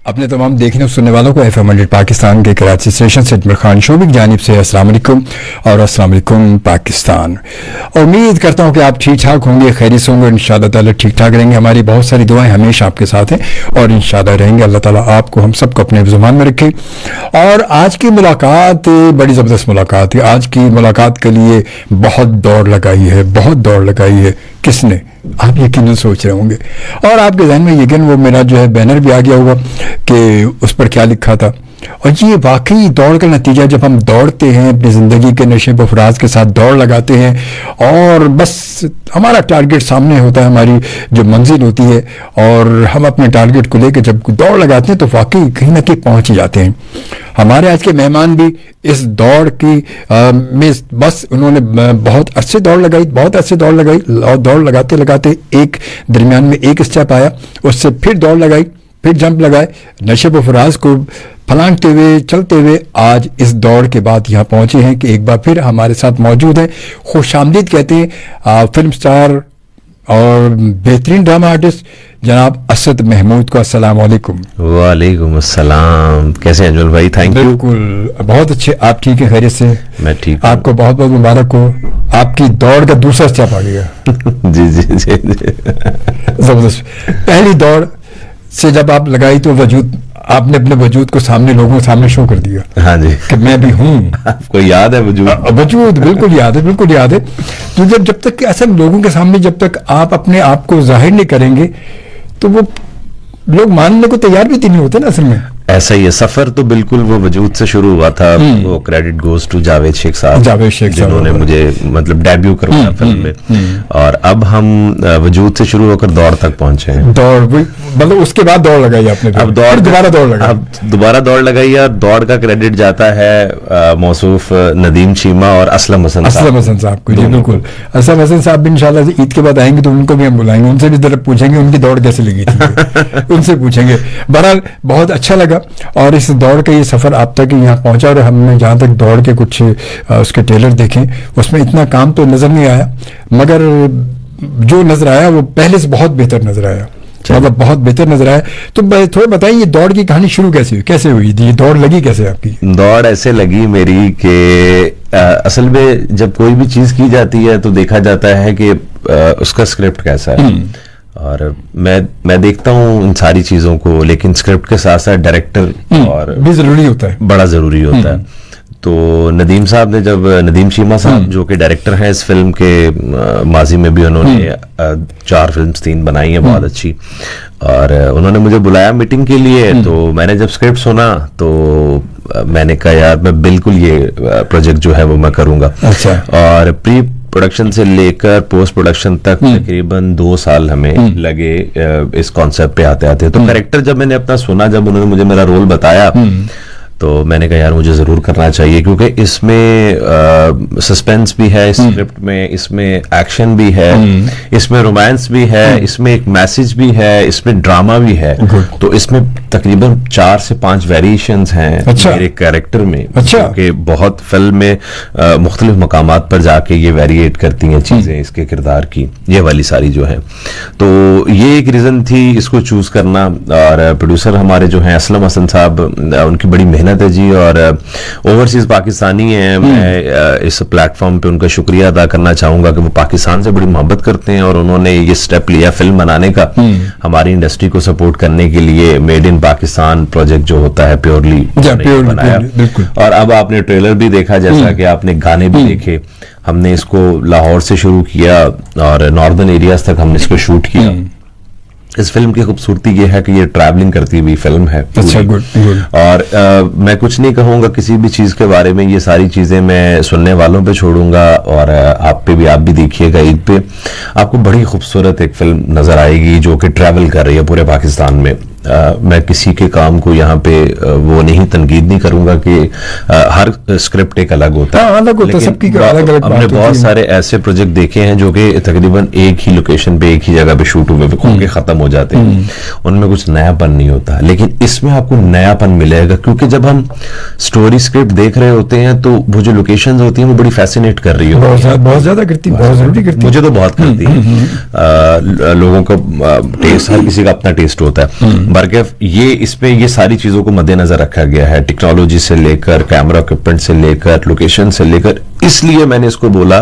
अपने तमाम देखने और सुनने वालों को FM 100 पाकिस्तान के कराची स्टेशन से अजमल खान शोबी की जानिब से अस्सलाम वालेकुम और अस्सलाम वालेकुम पाकिस्तान। उम्मीद करता हूँ कि आप ठीक ठाक होंगे, खैरियत से होंगे, इंशाअल्लाह ताला ठीक ठाक रहेंगे। हमारी बहुत सारी दुआएं हमेशा आपके साथ हैं और इंशाअल्लाह रहेंगे। अल्लाह ताला आपको हम सबको अपने ज़ुबान में रखे। और आज की मुलाकात बड़ी ज़बरदस्त मुलाकात है। आज की मुलाकात के लिए बहुत दौड़ लगाई है, बहुत दौड़ लगाई है। किसने? आप यकीनन सोच रहे होंगे और आपके जहन में यकीन वो मेरा जो है बैनर भी आ गया होगा कि उस पर क्या लिखा था। और ये वाकई दौड़ का नतीजा, जब हम दौड़ते हैं अपनी ज़िंदगी के नशे बफराज के साथ दौड़ लगाते हैं और बस हमारा टारगेट सामने होता है, हमारी जो मंजिल होती है और हम अपने टारगेट को लेकर जब दौड़ लगाते हैं तो वाकई कहीं ना कहीं पहुंच ही जाते हैं। हमारे आज के मेहमान भी इस दौड़ की में बस उन्होंने बहुत अरसे दौड़ लगाई और दौड़ लगाते लगाते एक दरमियान में एक स्टेप आया, उससे फिर दौड़ लगाई, फिर जंप लगाए, नशे बफराज को फलांगते हुए चलते हुए आज इस दौड़ के बाद यहाँ पहुंचे हैं कि एक बार फिर हमारे साथ मौजूद हैं। खुशामदीद कहते हैं फिल्म स्टार और बेहतरीन ड्रामा आर्टिस्ट जनाब असद महमूद को। अस्सलाम वालेकुम। वालेकुम अस्सलाम। कैसे हैं अजमल भाई? Thank you. बिल्कुल बहुत अच्छे। आप ठीक है? खैरियत से? मैं ठीक। आपको बहुत बहुत मुबारक हो, आपकी दौड़ का दूसरा स्टेप आ गया। जी जी जी जबरदस्त। पहली दौड़ से जब आप लगाई तो आपने अपने वजूद को सामने लोगों के सामने शो कर दिया। हाँ जी कि मैं भी हूँ। आपको याद है वजूद? बिल्कुल याद है, बिल्कुल याद है। तो जब तक ऐसा लोगों के सामने जब तक आप अपने आप को जाहिर नहीं करेंगे तो वो लोग मानने को तैयार भी नहीं होते ना असल में। ऐसा ही है। सफर तो बिल्कुल वो वजूद से शुरू हुआ था। वो credit goes to Javed Shaikh साहब, जिन्होंने मुझे मतलब डेब्यू करवाया फिल्म में। और अब हम वजूद से शुरू होकर दौड़ तक पहुंचे हैं। दौड़ मतलब उसके बाद दौड़ लगाई आपने? अब दोबारा दौड़ लगाई और दौड़ का क्रेडिट जाता है मौसूफ नदीम चीमा और असलम हसन साहब को। जी बिल्कुल। असलम हसन साहब भी इंशाल्लाह ईद के बाद आएंगे तो उनको भी हम बुलाएंगे, उनसे भी जरा पूछेंगे उनकी दौड़ कैसे लगी थी। उनसे पूछेंगे। बहरहाल बहुत अच्छा लगा और इस दौड़ का ये सफर आप तक यहाँ पहुंचा और हमने जहाँ तक दौड़ के कुछ उसके ट्रेलर देखे उसमें इतना काम तो नजर नहीं आया, मगर जो नजर आया वो पहले से बहुत बेहतर नजर आया, मतलब बहुत बेहतर नजर आया। तो थोड़ा बताइए ये दौड़ की कहानी शुरू कैसे हुई थी? ये दौड़ लगी कैसे आपकी? दौड़ ऐसे लगी मेरी कि असल में जब कोई भी चीज की जाती है तो देखा जाता है कि उसका स्क्रिप्ट कैसा है। और मैं देखता हूँ इन सारी चीजों को, लेकिन स्क्रिप्ट के साथ साथ डायरेक्टर और भी जरूरी होता है, बड़ा जरूरी होता है। तो नदीम साहब ने जब नदीम चीमा साहब जो कि डायरेक्टर हैं इस फिल्म के, माजी में भी उन्होंने 4 फिल्म्स 3 बनाई हैं बहुत अच्छी, और उन्होंने मुझे बुलाया मीटिंग के लिए। तो मैंने जब स्क्रिप्ट सुना तो मैंने कहा यार मैं बिल्कुल ये प्रोजेक्ट जो है वो मैं करूंगा। अच्छा। और प्री प्रोडक्शन से लेकर पोस्ट प्रोडक्शन तक तकरीबन 2 साल हमें लगे इस कॉन्सेप्ट पे आते आते। तो कैरेक्टर जब मैंने अपना सुना, जब उन्होंने मुझे मेरा रोल बताया तो मैंने कहा यार मुझे जरूर करना चाहिए, क्योंकि इसमें सस्पेंस भी है इस स्क्रिप्ट में, इसमें एक्शन भी है, इसमें रोमांस भी है, इसमें एक मैसेज भी है, इसमें ड्रामा भी है। तो इसमें तकरीबन 4 से 5 वेरिएशंस हैं। अच्छा। मेरे कैरेक्टर में। अच्छा। कि बहुत फिल्म में मुख्तलिफ मकामात पर जाके ये वेरिएट करती हैं चीजें इसके किरदार की, ये वाली सारी जो है। तो ये एक रीजन थी इसको चूज करना। और प्रोड्यूसर हमारे जो हैं असलम हसन साहब, उनकी बड़ी मेहनत है जी, और ओवरसीज पाकिस्तानी हैं। मैं इस प्लेटफॉर्म पे उनका शुक्रिया अदा करना चाहूंगा कि वो पाकिस्तान से बड़ी मोहब्बत करते हैं और उन्होंने ये स्टेप लिया फिल्म बनाने का, हमारी इंडस्ट्री को सपोर्ट करने के लिए। मेड इन पाकिस्तान प्रोजेक्ट जो होता है प्योरली बनाया। और अब आपने ट्रेलर भी देखा, जैसा कि आपने गाने भी देखे। हमने इसको लाहौर से शुरू किया और नॉर्दर्न एरियाज तक हमने इसको शूट किया। इस फिल्म की खूबसूरती ये है कि ये ट्रैवलिंग करती हुई फिल्म है। अच्छा, गुड। और मैं कुछ नहीं कहूंगा किसी भी चीज के बारे में, ये सारी चीजें मैं सुनने वालों पे छोड़ूंगा। और आप भी देखिएगा ईद पे, आपको बड़ी खूबसूरत एक फिल्म नजर आएगी जो कि ट्रैवल कर रही है पूरे पाकिस्तान में। मैं किसी के काम को यहाँ पे वो नहीं तनकीद नहीं करूंगा कि हर स्क्रिप्ट एक अलग होता है, अलग होता है, सबकी अलग अलग। हमने बहुत सारे ऐसे प्रोजेक्ट देखे हैं जो कि तकरीबन एक ही लोकेशन पे एक ही जगह पे शूट हुए होंगे, खत्म हो जाते हैं, उनमें कुछ नयापन नहीं होता। लेकिन इसमें आपको नयापन मिलेगा, क्योंकि जब हम स्टोरी स्क्रिप्ट देख रहे होते हैं तो वो जो लोकेशंस होती हैं वो बड़ी फैसिनेट कर रही होती है, बहुत ज्यादा करती, बहुत जरूरी करती, मुझे तो बहुत करती है। लोगों का टेस्ट, हर किसी का अपना टेस्ट होता है। बरके ये सारी चीजों को मद्देनजर रखा गया है, टेक्नोलॉजी से लेकर, कैमरा इक्विपमेंट से लेकर, लोकेशन से लेकर। इसलिए मैंने इसको बोला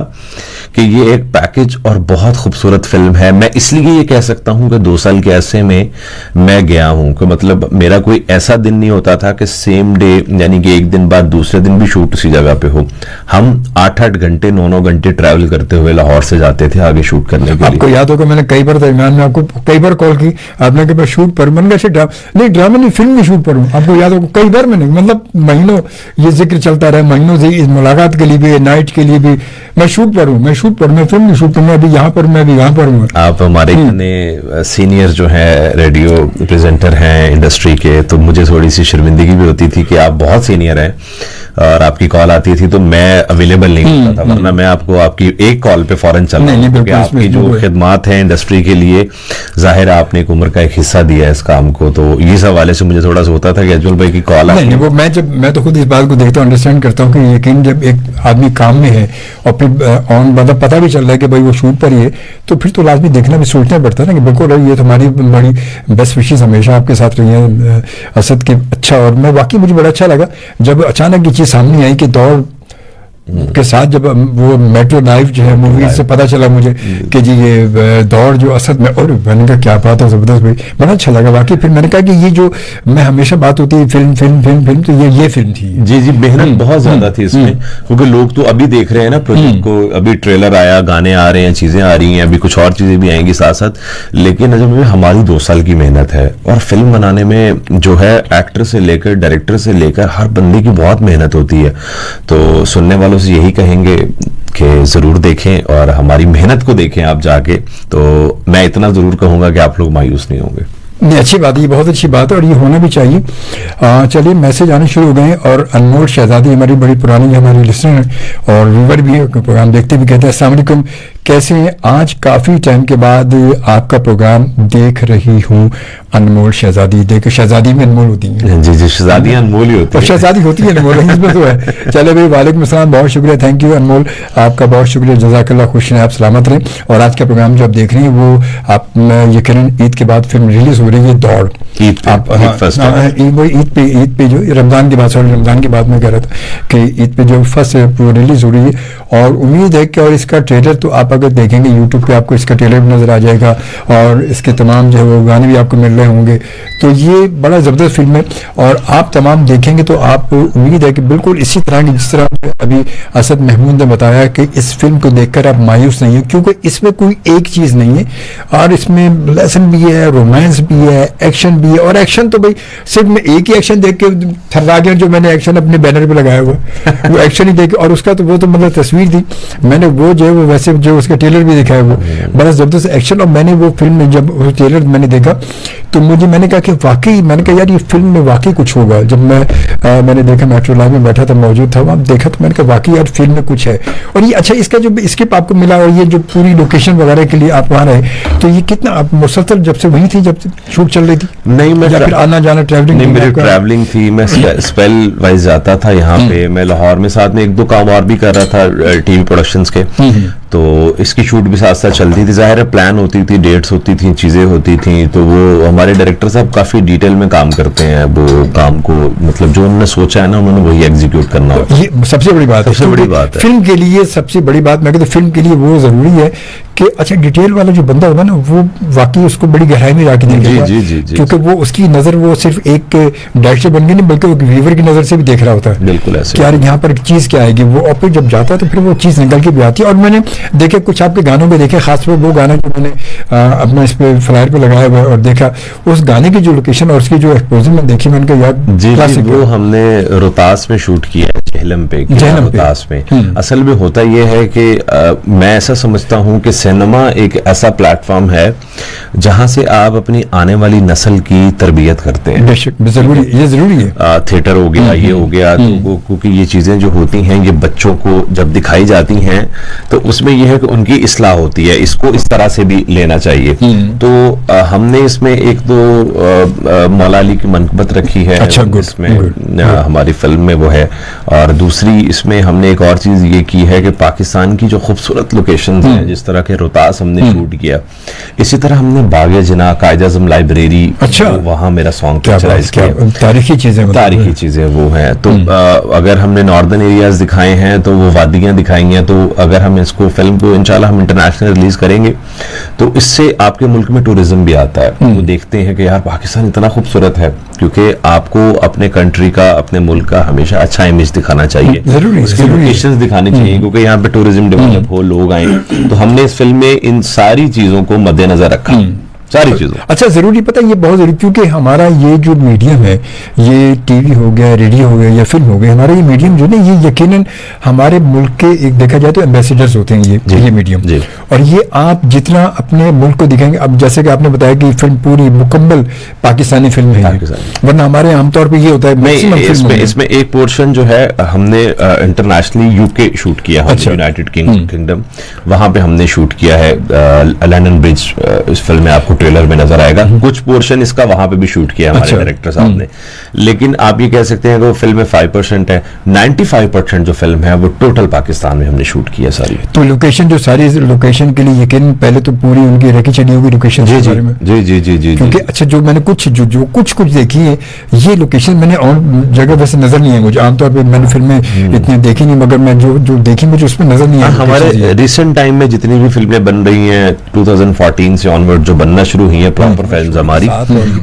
कि ये एक पैकेज और बहुत खूबसूरत फिल्म है। मैं इसलिए ये कह सकता हूं कि 2 साल के अरसे में मैं गया हूं कि मतलब मेरा कोई ऐसा दिन नहीं होता था कि सेम डे, यानी कि एक दिन बाद दूसरे दिन भी शूट उसी जगह पे हो। हम 8-8 घंटे 9-9 घंटे ट्रैवल करते हुए लाहौर से जाते थे आगे शूट करने के लिए। आपको याद होगा मैंने कई बार दरमियान में आपको कई बार कॉल की, आपने कहा शूट पर, मैंने कहा नहीं ड्रामा नहीं, फिल्म में शूट पर हूँ। आपको याद होगा कई बार मैंने, मतलब महीनों ये जिक्र चलता रहा, महीनों से इस मुलाकात के लिए भी, नाइट के लिए भी, मैं शूट पर हूँ, मैं फिल्म में शूट पर, मैं अभी यहाँ पर, मैं अभी यहाँ पर हूँ। आप हमारे इतने सीनियर जो है रेडियो प्रेजेंटर हैं इंडस्ट्री के, तो मुझे थोड़ी सी शर्मिंदगी भी होती थी कि आप बहुत सीनियर हैं और आपकी कॉल आती थी तो मैं अवेलेबल नहीं होता था, वरना मैं आपको आपकी एक कॉल पे फौरन चल रहा हूं, क्योंकि आपकी जो खिदमात है इंडस्ट्री के लिए, जाहिर है आपने एक उम्र का एक हिस्सा दिया है इस काम को, तो इस हवाले से मुझे थोड़ा सा होता था कि अजमल भाई की कॉल नहीं, वो मैं तो खुद इस बात को देखता हूँ, अंडरस्टैंड करता हूँ कि यकीन जब एक आदमी काम में है और फिर ऑन मतलब पता भी चल रहा है कि भाई वो शूट पर ही है, तो फिर तो लाजमी देखना भी, सोचना पड़ता है ना कि बिल्कुल ये तो हमारी बड़ी बेस्ट विशेष हमेशा आपके साथ रही है असद के। अच्छा, और मैं वाकई मुझे बड़ा अच्छा लगा जब अचानक ये चीज सामने आई कि दौड़ के साथ जब वो मेट्रो लाइव जो है मूवी से पता चला मुझे कि जी ये दौड़ जो असद में, और मैंने कहा क्या बात है, जबरदस्त भाई, बड़ा अच्छा लगा वाकई। फिर मैंने कहा कि ये जो मैं हमेशा बात होती है फिल्म, तो ये फिल्म थी। जी मेहनत बहुत ज्यादा थी इसमें, क्योंकि लोग तो अभी देख रहे हैं ना प्रोजेक्ट को, अभी ट्रेलर आया, गाने आ रहे हैं, चीजें आ रही हैं, अभी कुछ और चीजें भी आएंगी साथ साथ, लेकिन अजब में हमारी 2 साल की मेहनत है। और फिल्म बनाने में जो है एक्टर से लेकर डायरेक्टर से लेकर हर बंदे की बहुत मेहनत होती है। तो सुनने वालों से यही कहेंगे कि जरूर देखें और हमारी मेहनत को देखें आप जाके, तो मैं इतना जरूर कहूंगा कि आप लोग मायूस नहीं होंगे। नहीं, अच्छी बात है, ये बहुत अच्छी बात है और ये होना भी चाहिए। चलिए मैसेज आने शुरू हो गए हैं, और अनमोल शहजादी हमारी बड़ी पुरानी हमारी लिसनर है और व्यूवर भी है, प्रोग्राम देखते भी, कहते हैं अस्सलाम वालेकुम, कैसे हैं? आज काफी टाइम के बाद आपका प्रोग्राम देख रही हूँ। अनमोल शहजादी, देखो शहजादी में अनमोल होती है। जी शहजादी अनमोल ही होती है, शहजादी होती है अनमोल, इसमें तो है। चले भाई, वालेकुम अस्सलाम, बहुत शुक्रिया, थैंक यू अनमोल, आपका बहुत शुक्रिया, जज़ाकल्लाह, खुश रहें, आप सलामत रहें। और आज का प्रोग्राम जो आप देख रहे हैं वो आप यकीनन ईद के बाद फिल्म रिलीज हो रही है दौड़, ईद पे जो रमजान के बाद मैं कह रहा था कि ईद पे जो फर्स्ट रिलीज हो रही है, और उम्मीद है कि और इसका ट्रेलर तो आप अगर देखेंगे यूट्यूब पे आपको इसका ट्रेलर भी नजर आ जाएगा और इसके तमाम जो है वो गाने भी आपको मिल रहे होंगे। तो ये बड़ा जबरदस्त फिल्म है और आप तमाम देखेंगे तो आप उम्मीद है कि बिल्कुल इसी तरह की जिस तरह अभी असद महमूद ने बताया कि इस फिल्म को देखकर आप मायूस नहीं है, क्योंकि इसमें कोई एक चीज नहीं है और इसमें लेसन भी है, रोमांस भी है, एक्शन भी है। और एक्शन तो भाई सिर्फ मैं एक ही एक्शन देख के थर्रा गया, जो मैंने एक्शन अपने बैनर पे लगाया हुआ वो एक्शन ही देख, और उसका तो वो तो मतलब तस्वीर थी, मैंने वो जो है वो वैसे जो उसका ट्रेलर भी दिखाया वो बड़ा जबरदस्त एक्शन। और मैंने वो फिल्म में जब वो ट्रेलर मैंने देखा तो मैंने कहा कि वाकई, मैंने कहा यार ये फिल्म में वाकई कुछ होगा। जब मैंने देखा, मेट्रो लाइन में बैठा था, मौजूद था वहाँ, देखा तो मैंने कहा वाकई यार फिल्म में कुछ है। और ये अच्छा, इसका जो स्क्रिप्ट आपको मिला और ये जो पूरी लोकेशन वगैरह के लिए आप वहाँ रहे, तो ये कितना आप मुसलसल जब से वही थी जब शूट चल रही थी? नहीं, मैं फिर आना जाना ट्रैवलिंग? नहीं, मेरी ट्रैवलिंग थी, मैं स्पेल वाइज जाता था यहाँ पे, मैं लाहौर में साथ में 1-2 काम और भी कर रहा था टीवी प्रोडक्शंस के, तो इसकी शूट भी साथ साथ चलती थी। जाहिर है प्लान होती थी, डेट्स होती थी, चीजें होती थी, तो वो हमारे डायरेक्टर साहब काफी डिटेल में काम करते हैं। वो काम को मतलब जो उन्होंने सोचा है ना, उन्होंने वही एग्जीक्यूट करना होता है। ये सबसे बड़ी बात है, सबसे बड़ी बात है फिल्म के लिए। सबसे बड़ी बात मैं कहता हूं फिल्म के लिए वो जरूरी है कि अच्छा डिटेल वाला जो बंदा होगा ना, वो वाकई उसको बड़ी गहराई में जाके देखेगा, क्योंकि वो उसकी नजर वो सिर्फ एक डायरेक्टर बन के नहीं बल्कि एक व्यूअर की नजर से भी देख रहा होता है। बिल्कुल ऐसे, यार यहाँ पर चीज क्या आएगी, वो और फिर जब जाता है तो फिर वो चीज निकल के भी आती है। और मैंने देखे कुछ आपके गानों में देखे, खासतौर वो गाना जो मैंने अपना इस पे फ्लायर पे लगाया हुआ है और देखा उस गाने की जो लोकेशन और उसकी जो एक्सपोजर में देखी, मैंने कहा यार जी वो हमने रोहतास में शूट किया है, झेलम पे रोहतास में। असल में होता यह है कि मैं ऐसा समझता हूँ कि सिनेमा एक ऐसा प्लेटफॉर्म है जहां से आप अपनी आने वाली नस्ल की तरबियत करते हैं। ये जरूरी है। थिएटर हो गया, ये हो गया, तो क्योंकि ये चीजें जो होती हैं ये बच्चों को जब दिखाई जाती हैं तो उसमें यह है कि उनकी इस्लाह होती है, इसको इस तरह से भी लेना चाहिए। तो हमने इसमें 1-2 मौला अली की मनकबत रखी है, अच्छा, इसमें हमारी फिल्म में वो है, और दूसरी इसमें हमने एक और चीज ये की है कि पाकिस्तान की जो खूबसूरत लोकेशंस हैं, जिस तरह के रोहतास हमने शूट किया, इसी तरह हमने बाग जिना, कायद आज़म लाइब्रेरी, अच्छा, वहाँ मेरा सॉन्ग पिक्चराइज किया। तारीखी चीजें वो हैं। तो अगर हमने नॉर्दर्न एरियाज दिखाए हैं तो वो वादियां दिखाई हैं, तो अगर हम इसको फिल्म को इंशाल्लाह हम इंटरनेशनल रिलीज करेंगे तो इससे आपके मुल्क में टूरिज्म भी आता है। वो देखते हैं कि यार पाकिस्तान इतना खूबसूरत है, क्योंकि आपको अपने कंट्री का, अपने मुल्क का हमेशा अच्छा इमेज दिखाना चाहिए, उसकी लोकेशंस दिखानी चाहिए, क्योंकि यहाँ पे टूरिज्म डेवलप हो, लोग आए। तो हमने इस फिल्म में इन सारी चीजों को मद्देनजर रखा, सारी चीजों। अच्छा, जरूरी पता है, ये बहुत जरूरी, क्योंकि हमारा ये जो मीडियम है, ये टीवी हो गया, रेडियो हो गया या फिल्म हो गया, हमारा ये मीडियम जो ना, ये यकीनन हमारे मुल्क के एक देखा जाए तो एम्बेसडर्स होते हैं ये मीडियम। और ये आप जितना अपने मुल्क को दिखाएंगे, अब जैसे कि आपने बताया कि फिल्म पूरी मुकम्मल पाकिस्तानी फिल्म है, वरना हमारे आमतौर पर ये होता है इसमें एक पोर्शन जो है हमने इंटरनेशनली यूके शूट किया, यूनाइटेड किंगडम, वहां पे हमने शूट किया है। लंदन ब्रिज इस फिल्म में आपको ट्रेलर में नजर आएगा। कुछ पोर्शन इसका वहां पे भी शूट किया हमारे डायरेक्टर साहब ने, लेकिन आप ये कह सकते हैं कि वो फिल्म में 5% है, 95% जो फिल्म है वो टोटल पाकिस्तान में हमने शूट किया सारी। तो लोकेशन जो सारी लोकेशन के लिए यकीन पहले तो पूरी उनकी रखी चढ़ी होगी लोकेशन के बारे में। जी, क्योंकि अच्छा, जो मैंने कुछ देखी है, ये लोकेशन मैंने और जगह वैसे नजर नहीं है मुझे, आमतौर पर मैंने फिल्में इतनी देखी नहीं, मगर मैं जो देखी मुझे उसमें नजर नहीं है। हमारे रिसेंट टाइम में जितनी भी फिल्में बन रही हैं 2014 से ऑनवर्ड जो बनना शुरू हुई है प्रॉपर फिल्म्स हमारी,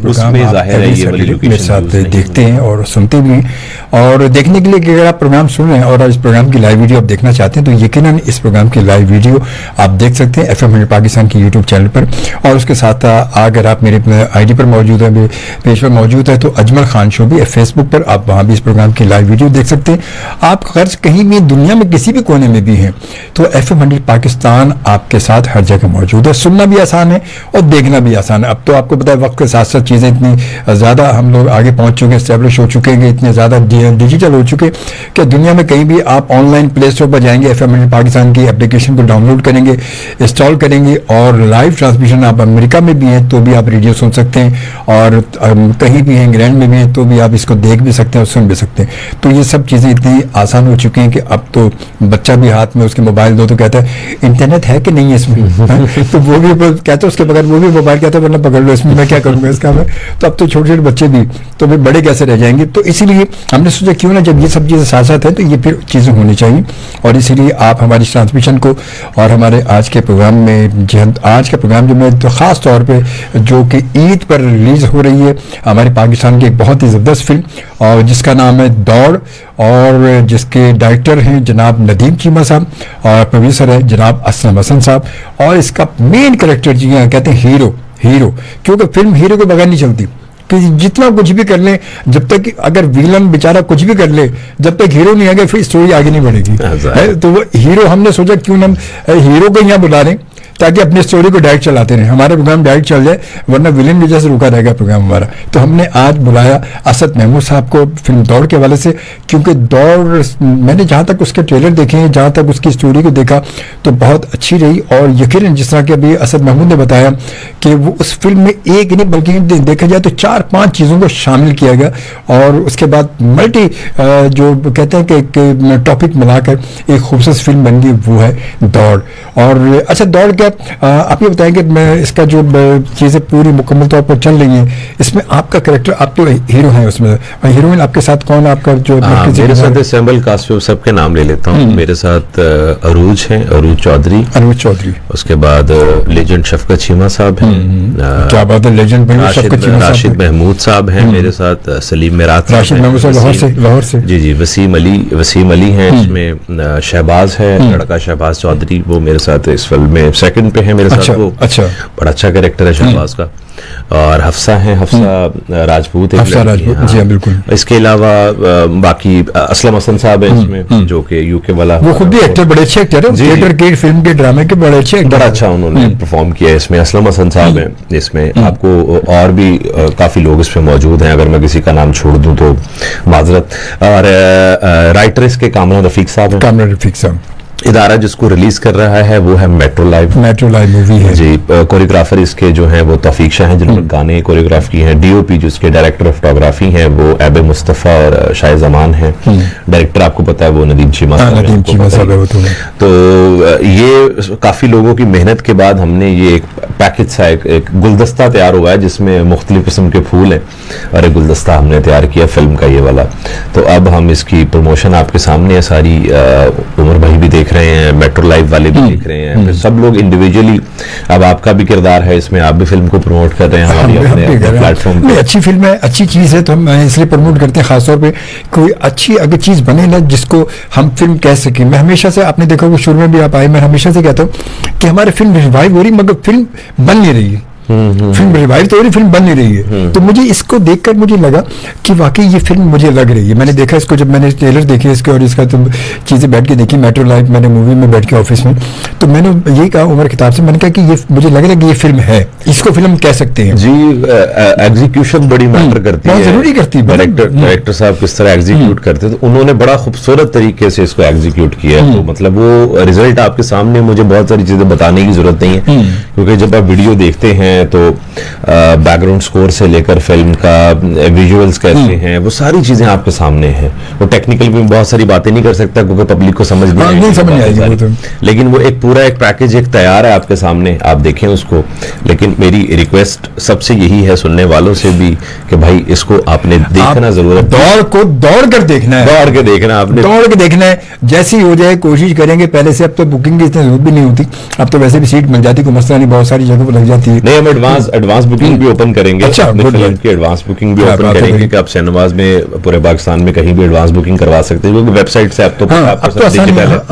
उसमें जाहिर है ये वाली लोकेशन देखते हैं और सुनते भी हैं। और देखने के लिए अगर आप प्रोग्राम सुन रहे हैं और इस प्रोग्राम की लाइव वीडियो आप देखना चाहते हैं तो यकीनन इस प्रोग्राम की लाइव वीडियो आप देख सकते हैं FM 100 पाकिस्तान के यूट्यूब चैनल पर। और उसके साथ अगर आप मेरे ID पर मौजूद है, पेज पर मौजूद है, तो अजमल खान शो भी फेसबुक पर, आप वहाँ भी इस प्रोग्राम की लाइव वीडियो देख सकते हैं। आप खर्च कहीं भी दुनिया में किसी भी कोने में भी हैं तो FM 100 पाकिस्तान आपके साथ हर जगह मौजूद है। सुनना भी आसान है और देखना भी आसान है। अब तो आपको पता है वक्त के साथ साथ चीज़ें इतनी ज़्यादा हम लोग आगे पहुंच चुके हैं, स्टैब्लिश हो चुके हैं, इतने ज़्यादा डिजिटल हो चुके कि दुनिया में कहीं भी आप ऑनलाइन प्ले स्टोर पर जाएंगे, FM 100 पाकिस्तान की एप्लीकेशन को डाउनलोड करेंगे, इंस्टॉल करेंगे और लाइव ट्रांसमिशन, आप अमेरिका में भी हैं तो भी आप रेडियो सुन सकते हैं, और कहीं भी हैं, इंग्लैंड में भी हैं तो भी आप इसको देख भी सकते हैं और सुन भी सकते हैं। तो ये सब चीज़ें इतनी आसान हो चुकी हैं कि अब तो बच्चा भी हाथ में उसके मोबाइल दो तो कहता है इंटरनेट है कि नहीं है इसमें तो वो भी कहता है उसके बगैर वो भी मोबाइल कहता है वरना पकड़ लो इसमें, मैं क्या करूँगा इसका मैं। तो अब तो छोटे छोटे बच्चे भी तो फिर बड़े कैसे रह जाएंगे। तो इसीलिए हमने सोचा क्यों ना जब ये सब चीज़ें साथ साथ है तो ये फिर चीज़ें होनी चाहिए। और इसीलिए आप हमारी ट्रांसमिशन को और हमारे आज के प्रोग्राम में आज का प्रोग्राम जो मैं तो ख़ास तौर पे जो कि ईद पर रिलीज़ हो रही है हमारे पाकिस्तान की एक बहुत ही ज़बरदस्त फिल्म और जिसका नाम है दौड़, और जिसके डायरेक्टर हैं जनाब नदीम चीमा साहब और प्रोड्यूसर है जनाब असलम हसन साहब। और इसका मेन कैरेक्टर जी कहते हैं हीरो, क्योंकि फिल्म हीरो के बगैर नहीं चलती कि जितना कुछ भी कर ले, जब तक अगर विलन बेचारा कुछ भी कर ले, जब तक हीरो नहीं आ गया फिर स्टोरी आगे नहीं बढ़ेगी। तो वो हीरो हमने सोचा क्यों ना हीरो को यहाँ बुला रहे ताकि अपनी स्टोरी को डायरेक्ट चलाते रहे, हमारा प्रोग्राम डायरेक्ट चल जाए, वरना विलेन की वजह से रुका रहेगा प्रोग्राम हमारा। तो हमने आज बुलाया असद महमूद साहब को फिल्म दौड़ के हवाले से, क्योंकि दौड़ मैंने जहाँ तक उसके ट्रेलर देखे हैं, जहाँ तक उसकी स्टोरी को देखा तो बहुत अच्छी रही। और यकीनन जिस तरह के अभी असद महमूद ने बताया कि वो उस फिल्म में एक नहीं बल्कि देखा जाए तो 4-5 चीज़ों को शामिल किया गया और उसके बाद मल्टी जो कहते हैं कि टॉपिक मिलाकर एक खूबसूरत फिल्म बन गई, वो है दौड़। और अच्छा, दौड़ क्या आप ये बताएं कि मैं इसका जो चीज़ें पूरी मुकम्मल तौर पर चल रही हैं, इसमें आपका कैरेक्टर, आप तो हीरो हैं उसमें, हीरोइन आपके साथ कौन है आपका जो मेरे साथ सैम्बल कास्ट सबके नाम ले लेता हूँ। मेरे साथ अरूज हैं, अरूज चौधरी, उसके बाद लेजेंड शफकत चीमा साहब हैं, क्या बात है, लेजेंड राशिद महमूद साहब हैं, मेरे साथ सलीम मेरात लाहौर से जी वसीम अली हैं, इसमें शहबाज है, लड़का शहबाज चौधरी, वो मेरे साथ इस फिल्म में सेकंड पे है मेरे साथ। वो बड़ा अच्छा कैरेक्टर है शहबाज का। और हफ्सा राजपूत जी हाँ बिल्कुल। इसके अलावा बाकी असलम हसन साहब है इसमें, जो कि यूके वाला, वो खुद भी एक्टर, बड़े अच्छे एक्टर हैं, थिएटर के, फिल्म के, ड्रामे के बड़े अच्छे एक्टर, बड़ा अच्छा उन्होंने परफॉर्म किया इसमें। असलम हसन साहब हैं इसमें, आपको और भी काफी लोग इसमें मौजूद हैं, अगर मैं किसी का नाम छोड़ दूं तो माजरत। और राइटर इसके कामरान रफीक साहब हैं। इदारा जिसको रिलीज कर रहा है वो है मेट्रो लाइव मूवी है जी। कोरियोग्राफर इसके जो हैं वो तौफीक शाह हैं जिन्होंने गाने कोरियोग्राफ किए हैं। डीओपी जिसके डायरेक्टर ऑफ फोटोग्राफी हैं वो एबे मुस्तफ़ा और शाह जमान हैं। डायरेक्टर आपको पता है वो नदीम चीमा साहब है। तो ये काफी लोगों की मेहनत के बाद हमने ये एक पैकेज सा एक गुलदस्ता तैयार हुआ है जिसमें मुख्तलिफ किस्म के फूल हैं और एक गुलदस्ता हमने तैयार किया फिल्म का ये वाला। तो अब हम इसकी प्रमोशन आपके सामने है सारी। उमर भाई भी देख रहे हैं, मेट्रो लाइव वाले भी देख रहे हैं, फिर सब लोग इंडिविजुअली। अब आपका भी किरदार है इसमें, आप भी फिल्म को प्रमोट कर रहे हैं हमारी अपने प्लेटफॉर्म पे। अच्छी फिल्म है, अच्छी चीज है, तो हम इसलिए प्रमोट करते हैं। खासतौर पे कोई अच्छी अगर चीज बने ना जिसको हम फिल्म कह सकें। मैं हमेशा से, आपने देखा वो शुरू में भी आप आए, मैं हमेशा से कहता हूँ कि हमारी फिल्म रिवाइव हो रही मगर फिल्म बन नहीं रही है। फिल्म रिवाइव तो हो रही, फिल्म बन नहीं रही है। तो मुझे इसको देखकर मुझे लगा कि वाकई ये फिल्म मुझे लग रही है। मैंने देखा इसको, जब मैंने ट्रेलर देखे इसके और इसका तो चीजें बैठ के देखी, मेट्रो लाइव मैंने मूवी में बैठ के ऑफिस में, तो मैंने यही कहा उमर खिताब से, मैंने कहा कि ये मुझे लग रहा है कि ये फिल्म है, इसको फिल्म कह सकते हैं जी। एग्जीक्यूशन बड़ी मैटर करती है, जरूरी करती है। डायरेक्टर साहब किस तरह एग्जीक्यूट करते हैं, तो उन्होंने बड़ा खूबसूरत तरीके से इसको एग्जीक्यूट किया है। तो मतलब वो रिजल्ट आपके सामने, मुझे बहुत सारी चीजें बताने की जरूरत नहीं है क्योंकि जब आप वीडियो देखते हैं तो बैकग्राउंड स्कोर से लेकर फिल्म का विजुअल्स कैसे हैं वो सारी चीजें आपके सामने हैं। वो टेक्निकल भी बहुत सारी बातें नहीं कर सकता क्योंकि पब्लिक को समझ नहीं आएगी, लेकिन वो एक पूरा एक पैकेज एक तैयार है आपके सामने, आप देखें उसको। लेकिन मेरी रिक्वेस्ट सबसे यही है सुनने वालों से भी कि भाई इसको आपने देखना जरूर है, दौड़ कर देखना है, दौड़ के देखना आपने, दौड़ के देखना है। जैसी हो जाए कोशिश करेंगे पहले से। अब तो बुकिंग की इतनी जरूरत भी नहीं होती, अब तो वैसे भी सीट मिल जाती, कोई मसला नहीं, बहुत सारी जगह पर लग जाती है। नहीं, हम एडवांस बुकिंग भी ओपन करेंगे। अच्छा, फिल्म की एडवांस बुकिंग भी ओपन करेंगे कि आप सिनेमाज में पूरे पाकिस्तान में कहीं भी एडवांस बुकिंग करवा सकते हैं क्योंकि वेबसाइट से आप तो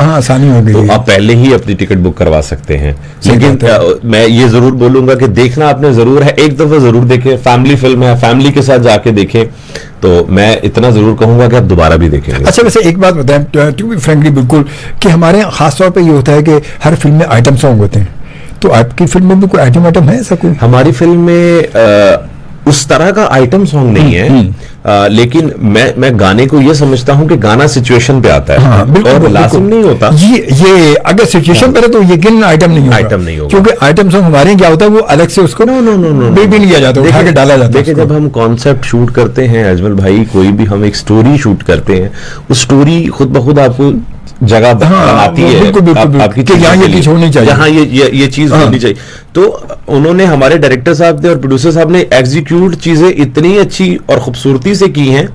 आसानी हो गई, तो आप पहले ही अपनी टिकट बुक करवा सकते हैं। लेकिन मैं ये जरूर बोलूंगा कि देखना आपने जरूर है, एक दफा जरूर देखें। फैमिली फिल्म है, फैमिली के साथ जाके देखें। तो मैं इतना जरूर कहूंगा कि आप दोबारा भी देखेंगे। अच्छा, वैसे एक बात बताएं टू बी फ्रेंकली, बिल्कुल, कि हमारे यहाँ खासतौर पे ये होता है कि हर फिल्म में आइटम सॉन्ग होते हैं, तो आपकी फिल्म में भी कोई आइटम है ऐसा कोई? हमारी फिल्म में उस तरह का आइटम सॉन्ग नहीं है, लेकिन मैं गाने को ये समझता हूं कि गाना सिचुएशन पे आता है। हाँ, और लाजिम नहीं होता ये अगर सिचुएशन पे है तो यकीन आइटम नहीं होगा, क्योंकि आइटम सॉन्ग हमारे क्या होता है वो अलग से उसको बिल्कुल किया जाता है, उठा के डाला जाता है। देखिए, जब हम कॉन्सेप्ट शूट करते हैं अजमल भाई, कोई भी हम एक स्टोरी शूट करते हैं, उस स्टोरी खुद ब खुद आपको जगह बनाती है आपकी चीज, यहाँ ये चीज होनी चाहिए, यहाँ ये चीज होनी चाहिए। तो उन्होंने, हमारे डायरेक्टर साहब ने और प्रोड्यूसर साहब ने एग्जीक्यूट चीजें इतनी अच्छी और खूबसूरती से की हैं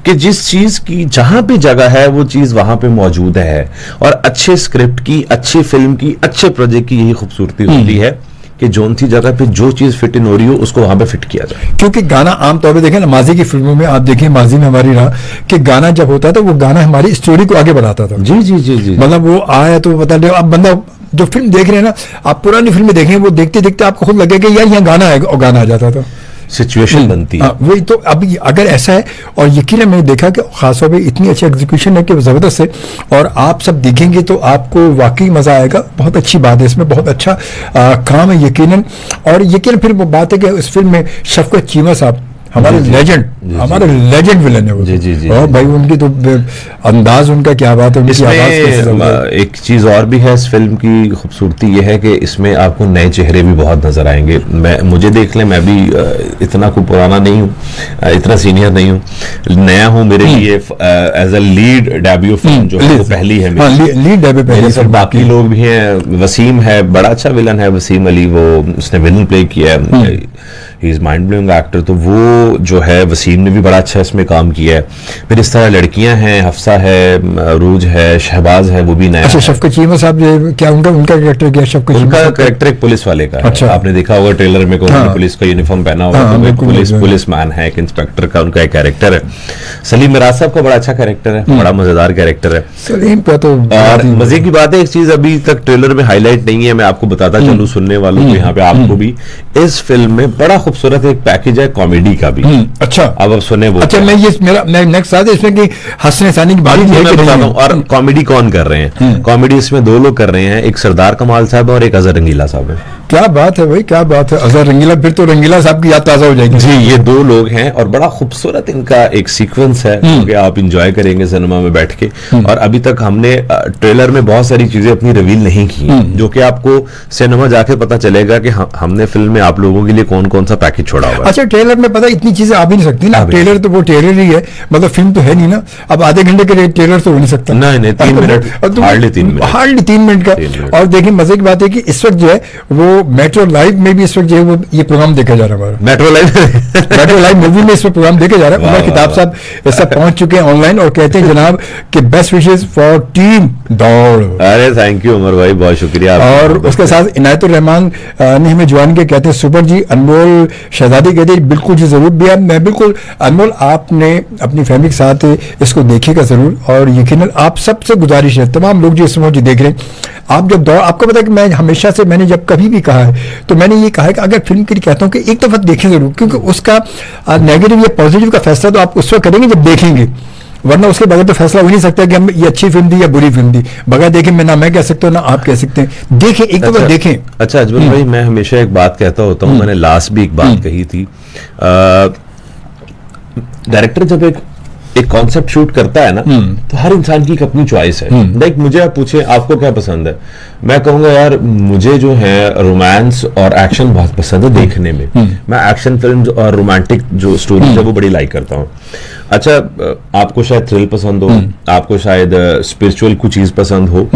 कि जिस चीज की जहां पे जगह है वो चीज वहां पे मौजूद है। और अच्छे स्क्रिप्ट की, अच्छी फिल्म की, अच्छे प्रोजेक्ट की यही खूबसूरती होती है कि जोन सी जगह पे जो चीज फिट इन हो रही हो उसको वहां पे फिट किया जाए। क्योंकि गाना आमतौर पे देखें ना, माजी की फिल्मों में आप देखें, माजी में हमारी रहा कि गाना जब होता था वो गाना हमारी स्टोरी को आगे बढ़ाता था। जी जी जी जी, मतलब वो आया तो बता दे। अब बंदा जो फिल्म देख रहे हैं ना, आप पुरानी फिल्में देखें, वो देखते देखते आपको खुद लगेगा यार यहाँ गाना है, और गाना आ जाता था, सिचुएशन बनती है। वही तो। अभी अगर ऐसा है, और यकीन मैंने देखा कि खासतौर पे इतनी अच्छी एग्जीक्यूशन है कि जबरदस्त है, और आप सब देखेंगे तो आपको वाकई मजा आएगा। बहुत अच्छी बात है, इसमें बहुत अच्छा काम है यकीनन। और यकीन फिर वो बात है कि इस फिल्म में शफकत चीमा साहब हमारे लेजेंड, हमारे लेजेंड विलन है वो। जी जी जी, और भाई उनकी तो अंदाज, उनका क्या बात है, उनकी आवाज। एक चीज और भी है इस फिल्म की खूबसूरती, ये है कि इसमें आपको नए चेहरे भी बहुत नजर आएंगे। मुझे देख लें, मैं भी इतना कोई पुराना नहीं हूँ, इतना सीनियर नहीं हूँ, नया हूँ। मेरे लिए as a lead debut film जो है वो पहली है लीड डेब्यू पहली। सब बाकी लोग भी हैं, वसीम है, बड़ा अच्छा विलन है वसीम अली, वो उसने विलन प्ले किया है, he is mind blowing actor. तो वो जो है वसीम ने भी बड़ा अच्छा इसमें काम किया है। फिर इस तरह लड़कियां हैं, हफ्सा है, रूज है, शहबाज है, वो भी नया। अच्छा, शफकत चीमा साहब क्या उनका कैरेक्टर क्या? शफकत उनका कैरेक्टर एक पुलिस वाले का है। अच्छा। आपने देखा होगा ट्रेलर में उन्होंने पुलिस का यूनिफॉर्म पहना होगा, पुलिस मैन है, एक इंस्पेक्टर का उनका एक कैरेक्टर है। सलीम मिराज साहब का बड़ा अच्छा कैरेक्टर है, बड़ा मजेदार कैरेक्टर है सलीम का तो। और मजे की बात है, एक चीज अभी तक ट्रेलर में हाईलाइट नहीं है, मैं आपको बताता चलूं सुनने वालों को, यहाँ पे आपको भी, इस फिल्म में बड़ा खूबसूरत एक पैकेज है कॉमेडी का भी। अच्छा, अब सुने वो। अच्छा, मैं नेक्स्ट आता है इसमें कि हंसने सानी की बात मैं बताता हूँ। और कॉमेडी कौन कर रहे हैं? कॉमेडी इसमें दो लोग कर रहे हैं, एक सरदार कमाल साहब और एक अजहर रंगीला साहब है। क्या बात है भाई, क्या बात है। अजहर रंगीला, फिर तो रंगीला साहब की याद ताजा हो जाएगी। जी, ये दो लोग हैं और बड़ा खूबसूरत इनका एक सीक्वेंस है कि आप इंजॉय करेंगे सिनेमा में बैठ के। और अभी तक हमने ट्रेलर में बहुत सारी चीजें अपनी रिवील नहीं की, जो कि आपको सिनेमा जाके पता चलेगा कि हमने फिल्म में आप लोगों के लिए कौन कौन सा पैकेज छोड़ा हुआ है। अच्छा, ट्रेलर में पता इतनी चीजें आ भी नहीं सकती ना, ट्रेलर तो वो ट्रेलर ही है, मतलब फिल्म तो है नहीं ना। अब आधे घंटे के ट्रेलर तो हो नहीं सकता। नहीं, 3 मिनट, हार्डली 3 मिनट का। और देखिए मजे की बात है कि इस वक्त जो है वो मेट्रो लाइव में भी इस वक्त जो है वो ये प्रोग्राम देखा जा रहा है हमारा। मेट्रो लाइव मूवी में इस वक्त प्रोग्राम देखा जा रहा है। उमर खिताब साहब इस सब पहुंच चुके हैं ऑनलाइन और कहते हैं जनाब कि बेस्ट विशेस फॉर टीम दौड़। अरे थैंक यू उमर भाई, बहुत शुक्रिया। और उसके साथ इनायतुर रहमान ने हमें ज्वाइन के कहते हैं सुपर जी। अनमोल शहजादी कहते हैं बिल्कुल जी जरूर भी। मैं बिल्कुल अनमोल, आपने अपनी फैमिली के साथ इसको देखिएगा जरूर। और यकीनन आप सबसे गुजारिश है, तमाम लोग जो इस समय जो देख रहे हैं, आप जब दौड़, आपको पता है कि मैं हमेशा से, मैंने जब कभी भी कहा है तो मैंने ये कहा है कि अगर फिल्म के लिए कहता हूँ कि एक दफा देखें जरूर, क्योंकि उसका नेगेटिव या पॉजिटिव का फैसला तो आप उस वक्त करेंगे जब देखेंगे, वरना उसके बगैर तो फैसला हो नहीं सकता कि हम ये अच्छी फिल्म थी या बुरी फिल्म थी। बगैर देखें मैं कह सकता हूँ ना आप कह सकते हैं। देखें, एक दफा देखें। अच्छा अजमल भाई, मैं हमेशा एक बात कहता होता हूँ, मैंने लास्ट भी एक बात कही थी, डायरेक्टर जब एक कॉन्सेप्ट शूट करता है ना, तो हर इंसान की एक अपनी चॉइस है। लाइक मुझे आप पूछे आपको क्या पसंद है, मैं कहूंगा यार मुझे जो है रोमांस और एक्शन बहुत पसंद है देखने में। मैं एक्शन फिल्म्स और रोमांटिक जो स्टोरीज है वो बड़ी लाइक करता हूँ। अच्छा, आपको शायद थ्रिल पसंद हो, आपको शायद स्पिरिचुअल कुछ चीज पसंद हो।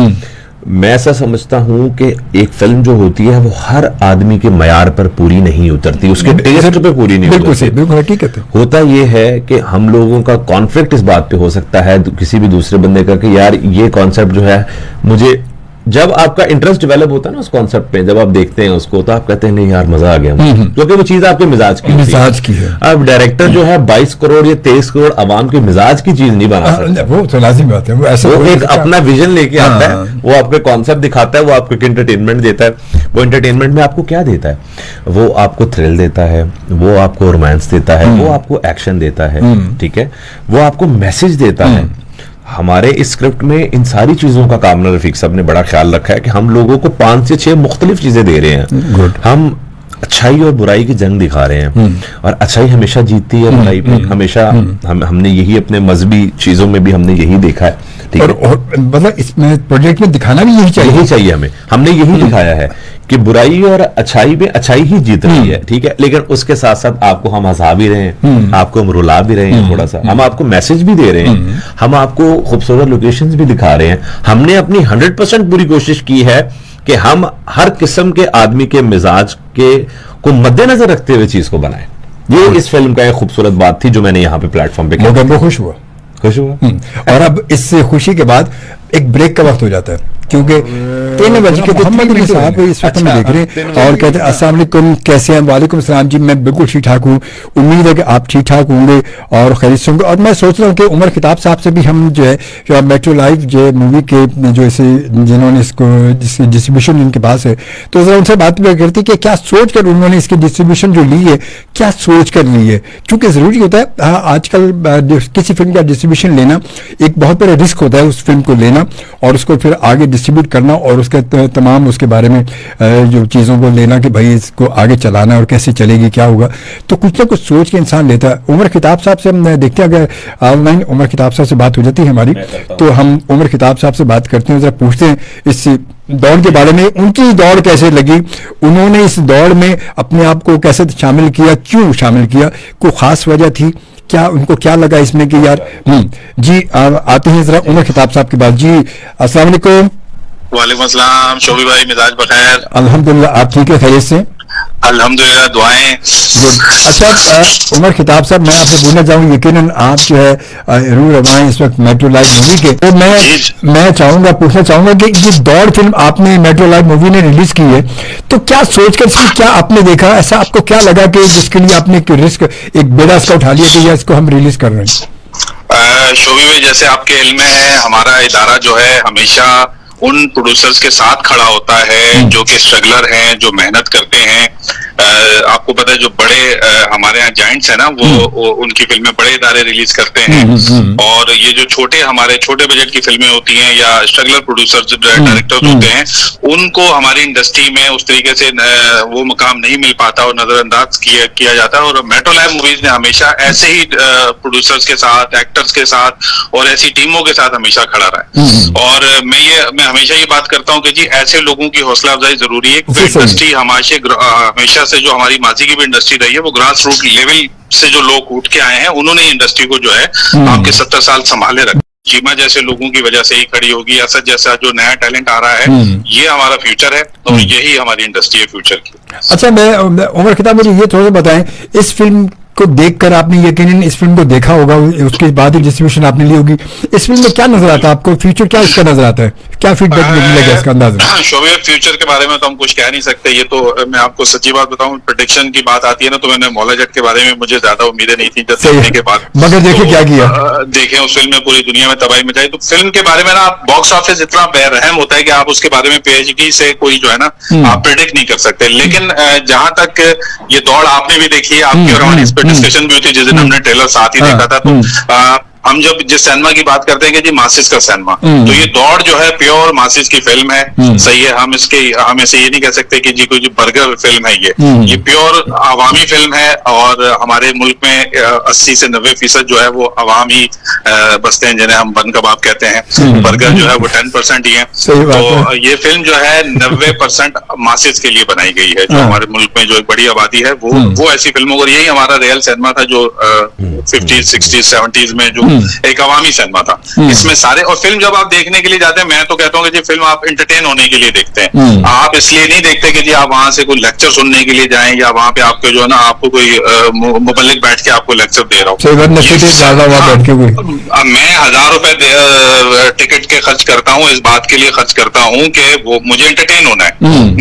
मैं ऐसा समझता हूं कि एक फिल्म जो होती है वो हर आदमी के मयार पर पूरी नहीं उतरती, उसके टेस्ट पे पूरी नहीं उतरती। बिल्कुल हकीकत है। होता यह है कि हम लोगों का कॉन्फ्लिक्ट इस बात पे हो सकता है किसी भी दूसरे बंदे का कि यार ये कॉन्सेप्ट जो है मुझे, जब आपका इंटरेस्ट डेवलप होता है ना उस कॉन्सेप्ट पे, जब आप देखते हैं उसको तो आप कहते हैं नहीं यार मजा आ गया, क्योंकि वो चीज आपके मिजाज की है। अब डायरेक्टर जो है 22 करोड़ या 23 करोड़ आवाम के मिजाज की चीज नहीं बना सकता। वो तो लाजिम बात है। वो ऐसा वो एक अपना विजन लेके आता है, वो आपको कॉन्सेप्ट दिखाता है, वो आपको एक एंटरटेनमेंट देता है। वो एंटरटेनमेंट में आपको क्या देता है? वो आपको थ्रिल देता है, वो आपको रोमांस देता है, वो आपको एक्शन देता है, ठीक है, वो आपको मैसेज देता है। हमारे इस स्क्रिप्ट में इन सारी चीजों का कामना रफीक साहब ने बड़ा ख्याल रखा है कि हम लोगों को 5 से 6 मुख्तलिफ चीजें दे रहे हैं। हम अच्छाई और बुराई की जंग दिखा रहे हैं, और अच्छाई हमेशा जीतती है बुराई पे, हमेशा। हमने यही अपने मजहबी चीजों में भी हमने यही देखा है, ठीक है। और मतलब इसमें प्रोजेक्ट में दिखाना भी यही चाहिए हमें। हमने यही दिखाया है कि बुराई और अच्छाई में अच्छाई ही जीत रही है, ठीक है। लेकिन उसके साथ साथ आपको हम हंसा भी रहे हैं, आपको हम रुला भी रहे हैं थोड़ा सा, हम आपको मैसेज भी दे रहे हैं, हम आपको खूबसूरत लोकेशंस भी दिखा रहे हैं। हमने अपनी 100% पूरी कोशिश की है कि हम हर किस्म के आदमी के मिजाज के को मद्देनजर रखते हुए चीज को बनाएं। ये इस फिल्म का एक खूबसूरत बात थी जो मैंने यहाँ पे प्लेटफॉर्म पे किया। खुश हुआ। और अब इस खुशी के बाद एक ब्रेक का वक्त हो जाता है, क्योंकि 3 बजे के मोहम्मद साहब इस वक्त में देख रहे हैं और कहते हैं अस्सलाम वालेकुम, कैसे हैं? वालेकुम सलाम जी, मैं बिल्कुल ठीक ठाक हूँ, उम्मीद है कि आप ठीक ठाक होंगे और खैरियत से होंगे। और मैं सोच रहा हूँ कि उमर खिताब साहब से भी हम जो है मेट्रो लाइव जो मूवी के जो इसे जिन्होंने इसको डिस्ट्रीब्यूशन जिनके पास है, तो जरा उनसे बात भी करती कि क्या सोच कर उन्होंने इसकी डिस्ट्रीब्यूशन जो ली है, क्या सोच कर ली है। क्योंकि जरूरी होता है आजकल किसी फिल्म का डिस्ट्रीब्यूशन लेना एक बहुत बड़ा रिस्क होता है, उस फिल्म को लेना और उसको फिर आगे डिस्ट्रीब्यूट करना और उसके तमाम उसके बारे में जो चीज़ों को लेना कि भाई इसको आगे चलाना और कैसे चलेगी, क्या होगा, तो कुछ ना कुछ सोच के इंसान लेता है। उमर खिताब साहब से हम देखते हैं, अगर ऑनलाइन उमर खिताब साहब से बात हो जाती है हमारी, तो हम उमर खिताब साहब से बात करते हैं, जरा पूछते हैं इस दौड़ के बारे में, उनकी दौड़ कैसे लगी, उन्होंने इस दौड़ में अपने आप को कैसे शामिल किया, क्यों शामिल किया, कोई खास वजह थी क्या, उनको क्या लगा इसमें कि यार जी आते हैं जरा उमर खिताब साहब के बाद। जी अस्सलाम वालेकुम। वालेकुम अस्सलाम शोभी भाई, मिजाज बखैर? अल्हम्दुलिल्लाह, आप ठीक है? खैरियत से? अल्हम्दुलिल्लाह, दुआएं। अच्छा उमर खिताब साहब, मैं आपसे पूछना चाहूँ, यकीनन आप जो है रूह रवाएं इस वक्त मेट्रो लाइव मूवी के, तो मैं चाहूंगा पूछना चाहूंगा कि ये दौड़ फिल्म आपने मेट्रो लाइव मूवी ने रिलीज की है, तो क्या सोचकर इसमें क्या आपने देखा, ऐसा आपको क्या लगा कि जिसके लिए आपने रिस्क एक बेड़ा इसका उठा लिया कि इसको हम रिलीज कर रहे हैं? शोभी भाई, जैसे आपके इल्म में है, हमारा इदारा जो है हमेशा उन प्रोड्यूसर्स के साथ खड़ा होता है जो कि स्ट्रगलर हैं, जो मेहनत करते हैं। आपको पता है जो बड़े हमारे यहाँ जाइंट्स है ना वो उनकी फिल्में बड़े इदारे रिलीज करते हैं, और ये जो हमारे छोटे बजट की फिल्में होती हैं या स्ट्रगलर प्रोड्यूसर्स डायरेक्टर्स होते हैं, उनको हमारी इंडस्ट्री में उस तरीके से वो मुकाम नहीं मिल पाता और नजरअंदाज किया जाता है। और मेट्रो लाइव मूवीज ने हमेशा ऐसे ही प्रोड्यूसर्स के साथ, एक्टर्स के साथ और ऐसी टीमों के साथ हमेशा खड़ा रहा है। और मैं हमेशा ये बात करता हूँ कि जी ऐसे लोगों की हौसला अफजाई जरूरी है। इंडस्ट्री हमेशा से जो हमारी माजी की भी इंडस्ट्री रही है, वो ग्रास रूट लेवल से जो लोग उठ के आए हैं, उन्होंने इंडस्ट्री को जो है आपके 70 साल संभाले रखा। चीमा जैसे लोगों की वजह से ही खड़ी होगी। असद जैसा जो नया टैलेंट आ रहा है, ये हमारा फ्यूचर है और यही हमारी इंडस्ट्री है फ्यूचर की। अच्छा, उमर खिताब, मुझे ये थोड़ा सा बताएं, इस फिल्म को देखकर आपने यकीनन इस फिल्म को देखा होगा, उसके बाद ही डिस्ट्रीब्यूशन आपने ली होगी। इस फिल्म में क्या नजर आता है आपको? फ्यूचर क्या इसका नजर आता है? क्या फीडबैक मिलेगा इसका अंदाजा? शोबे, फ्यूचर के बारे में तो हम कुछ कह नहीं सकते। ये तो मैं आपको सच्ची बात बताऊं, प्रेडिक्शन की बात आती है ना, तो मैंने मौला जट के बारे में मुझे ज्यादा उम्मीदें नहीं थी जब देखने के बाद। मगर देखिए क्या किया, देखें उस फिल्म में पूरी दुनिया में तबाही मचाई। तो फिल्म के बारे में ना बॉक्स ऑफिस इतना बेरहम होता है कि आप उसके बारे में पीएचडी से कोई जो है ना आप प्रेडिक्ट नहीं कर सकते। लेकिन जहां तक ये दौड़ आपने भी देखी है, आपकी और हमारी इस पर डिस्कशन भी हुई थी जिस दिन हमने ट्रेलर साथ ही देखा था। तो हम जब जिस सिनेमा की बात करते हैं कि जी मासिस का सिनेमा, तो ये दौड़ जो है प्योर मासिस की फिल्म है। सही है, हम ऐसे ये नहीं कह सकते कि जी कोई जो बर्गर फिल्म है, ये प्योर अवामी फिल्म है। और हमारे मुल्क में 80 से 90% जो है वो अवाम ही बसते हैं, जिन्हें हम बन कबाब कहते हैं। बर्गर जो है वो 10% ही है। तो ये फिल्म जो है 90% मासिस के लिए बनाई गई है। जो हमारे मुल्क में जो एक बड़ी आबादी है, वो ऐसी फिल्मों को, यही हमारा रियल सिनेमा था जो 50s, 60s, 70s में जो एक अवामी सिनेमा था। इसमें सारे, और फिल्म जब आप देखने के लिए जाते हैं, मैं तो कहता हूँ कि जी फिल्म आप एंटरटेन होने के लिए देखते हैं। आप इसलिए नहीं देखते कि जी आप वहां से कोई लेक्चर सुनने के लिए जाएं, या वहां पे आपके जो है ना आपको कोई मुबल्लिग बैठ के आपको लेक्चर दे रहा हो। मैं 1000 रुपए टिकट के खर्च करता हूँ, इस बात के लिए खर्च करता हूँ कि वो मुझे एंटरटेन होना है।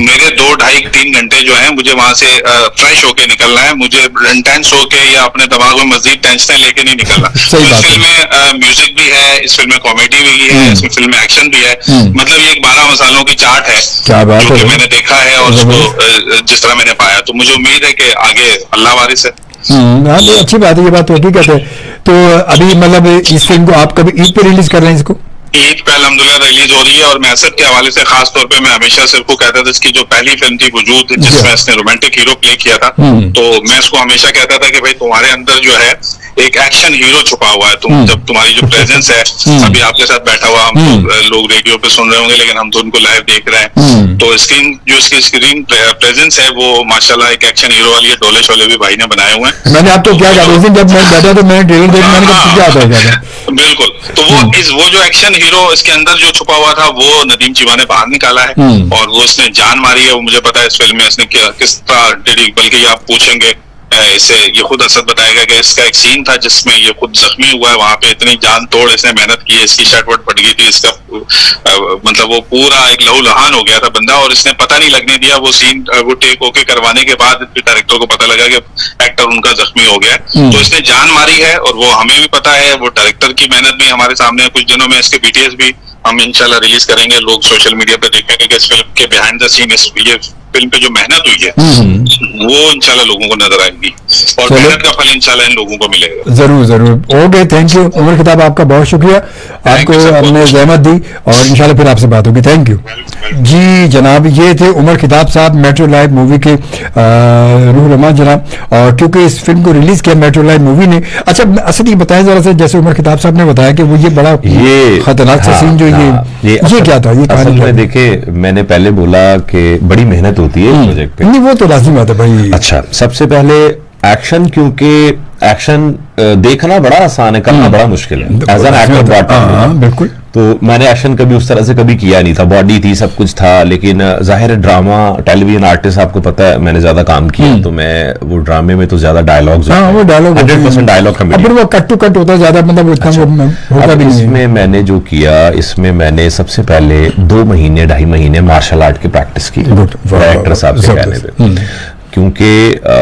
मेरे 2, 2.5, 3 घंटे जो है मुझे वहां से फ्रेश होके निकलना है। मुझे इंटेंस होके या अपने दिमाग में मजीद टेंशन लेके नहीं निकलना। इस फिल्म में म्यूजिक भी है, इस फिल्म में कॉमेडी भी है, इसमें फिल्म में एक्शन भी है। मतलब ये एक 12 मसालों की चाट है जो कि मैंने देखा है और उसको जिस तरह मैंने पाया, तो मुझे उम्मीद है कि आगे अल्लाह वारिस है। अच्छी बात है, ये बात तो हकीकत है। तो अभी मतलब इस फिल्म को आप कभी ईद पे रिलीज कर रहे हैं इसको? ईद पे अल्हम्दुलिल्लाह रिलीज हो रही है। और मैं असद के हवाले से खास तौर पे मैं हमेशा सिर्फ को कहता था, इसकी जो पहली फिल्म थी वजूद, जिसमें इसने रोमांटिक हीरो प्ले किया था, तो मैं इसको हमेशा कहता था कि भाई तुम्हारे अंदर जो है एक एक्शन हीरो छुपा हुआ है। जब तुम्हारी जो प्रेजेंस है, अभी आपके साथ बैठा हुआ, हम लोग रेडियो पे सुन रहे होंगे लेकिन हम तो उनको लाइव देख रहे हैं, तो इसकी स्क्रीन प्रेजेंस है वो माशाल्लाह एक एक्शन हीरो वाली है। डोले शोले भी भाई ने बनाए हुए हैं। मैंने आपको क्या कहा, जब मैं बैठा तो मैंने ट्रेलर देखा, मैंने कहा क्या आता है। बिल्कुल, तो वो जो एक्शन हीरो इसके अंदर जो छुपा हुआ था, वो नदीम चीमा ने बाहर निकाला है और वो इसने जान मारी है। वो मुझे पता है इस फिल्म में इसने किस तरह, बल्कि आप पूछेंगे इसे, ये खुद असद बताएगा कि इसका एक सीन था जिसमें ये खुद जख्मी हुआ है। वहां पे इतनी जान तोड़ इसने मेहनत की है, इसकी शर्ट वर्ट फट गई थी, इसका मतलब वो पूरा एक लहूलुहान हो गया था बंदा, और इसने पता नहीं लगने दिया। वो सीन वो टेक ओके करवाने के बाद डायरेक्टर को पता लगा कि एक्टर उनका जख्मी हो गया, तो इसने जान मारी है। और वो हमें भी पता है, वो डायरेक्टर की मेहनत भी हमारे सामने है। कुछ दिनों में इसके बीटीएस भी हम इंशाल्लाह रिलीज करेंगे। लोग सोशल मीडिया पे देखेंगे कि इस फिल्म के बिहाइंड द सीन, ये फिल्म पे जो मेहनत हुई है वो इंशाल्लाह लोगों को नजर आएगी और मेहनत का फल इंशाल्लाह इन लोगों को मिलेगा। जरूर जरूर। ओके, थैंक यू उमर खिताब, आपका बहुत शुक्रिया, आपको हमने जहमत दी और इंशाल्लाह फिर आपसे बात होगी। थैंक यू जी जनाब। ये थे उमर खिताब साहब, मेट्रो लाइव मूवी के रूह रमा जनाब। और क्योंकि इस फिल्म को रिलीज किया मेट्रो लाइव मूवी ने। अच्छा असद ये बताएं जरा से, जैसे उमर खिताब साहब ने बताया कि वो ये बड़ा खतरनाक सा सीन जो ये क्या था, ये असल में देखे, मैंने पहले बोला कि बड़ी मेहनत होती है प्रोजेक्ट पे। नहीं वो तो लाजिम बात है भाई। अच्छा, सबसे पहले एक्शन, क्योंकि एक्शन देखना बड़ा आसान है, करना बड़ा मुश्किल है एज एन एक्टर। बिल्कुल। तो मैंने एक्शन कभी उस तरह से कभी किया नहीं था, बॉडी थी, सब कुछ था, लेकिन जाहिर है ड्रामा, टेलीविजन आर्टिस्ट, आपको पता है मैंने ज्यादा काम किया, तो मैं वो ड्रामे में तो ज्यादा डायलॉग्स, वो डायलॉग 100% डायलॉग का, वो कट टू कट होता है ज्यादा, मतलब इतना होता भी नहीं। इसमें मैंने जो किया, इसमें मैंने सबसे पहले 2 महीने 2.5 महीने मार्शल आर्ट की प्रैक्टिस की डायरेक्टर साहब के कहने पे, क्योंकि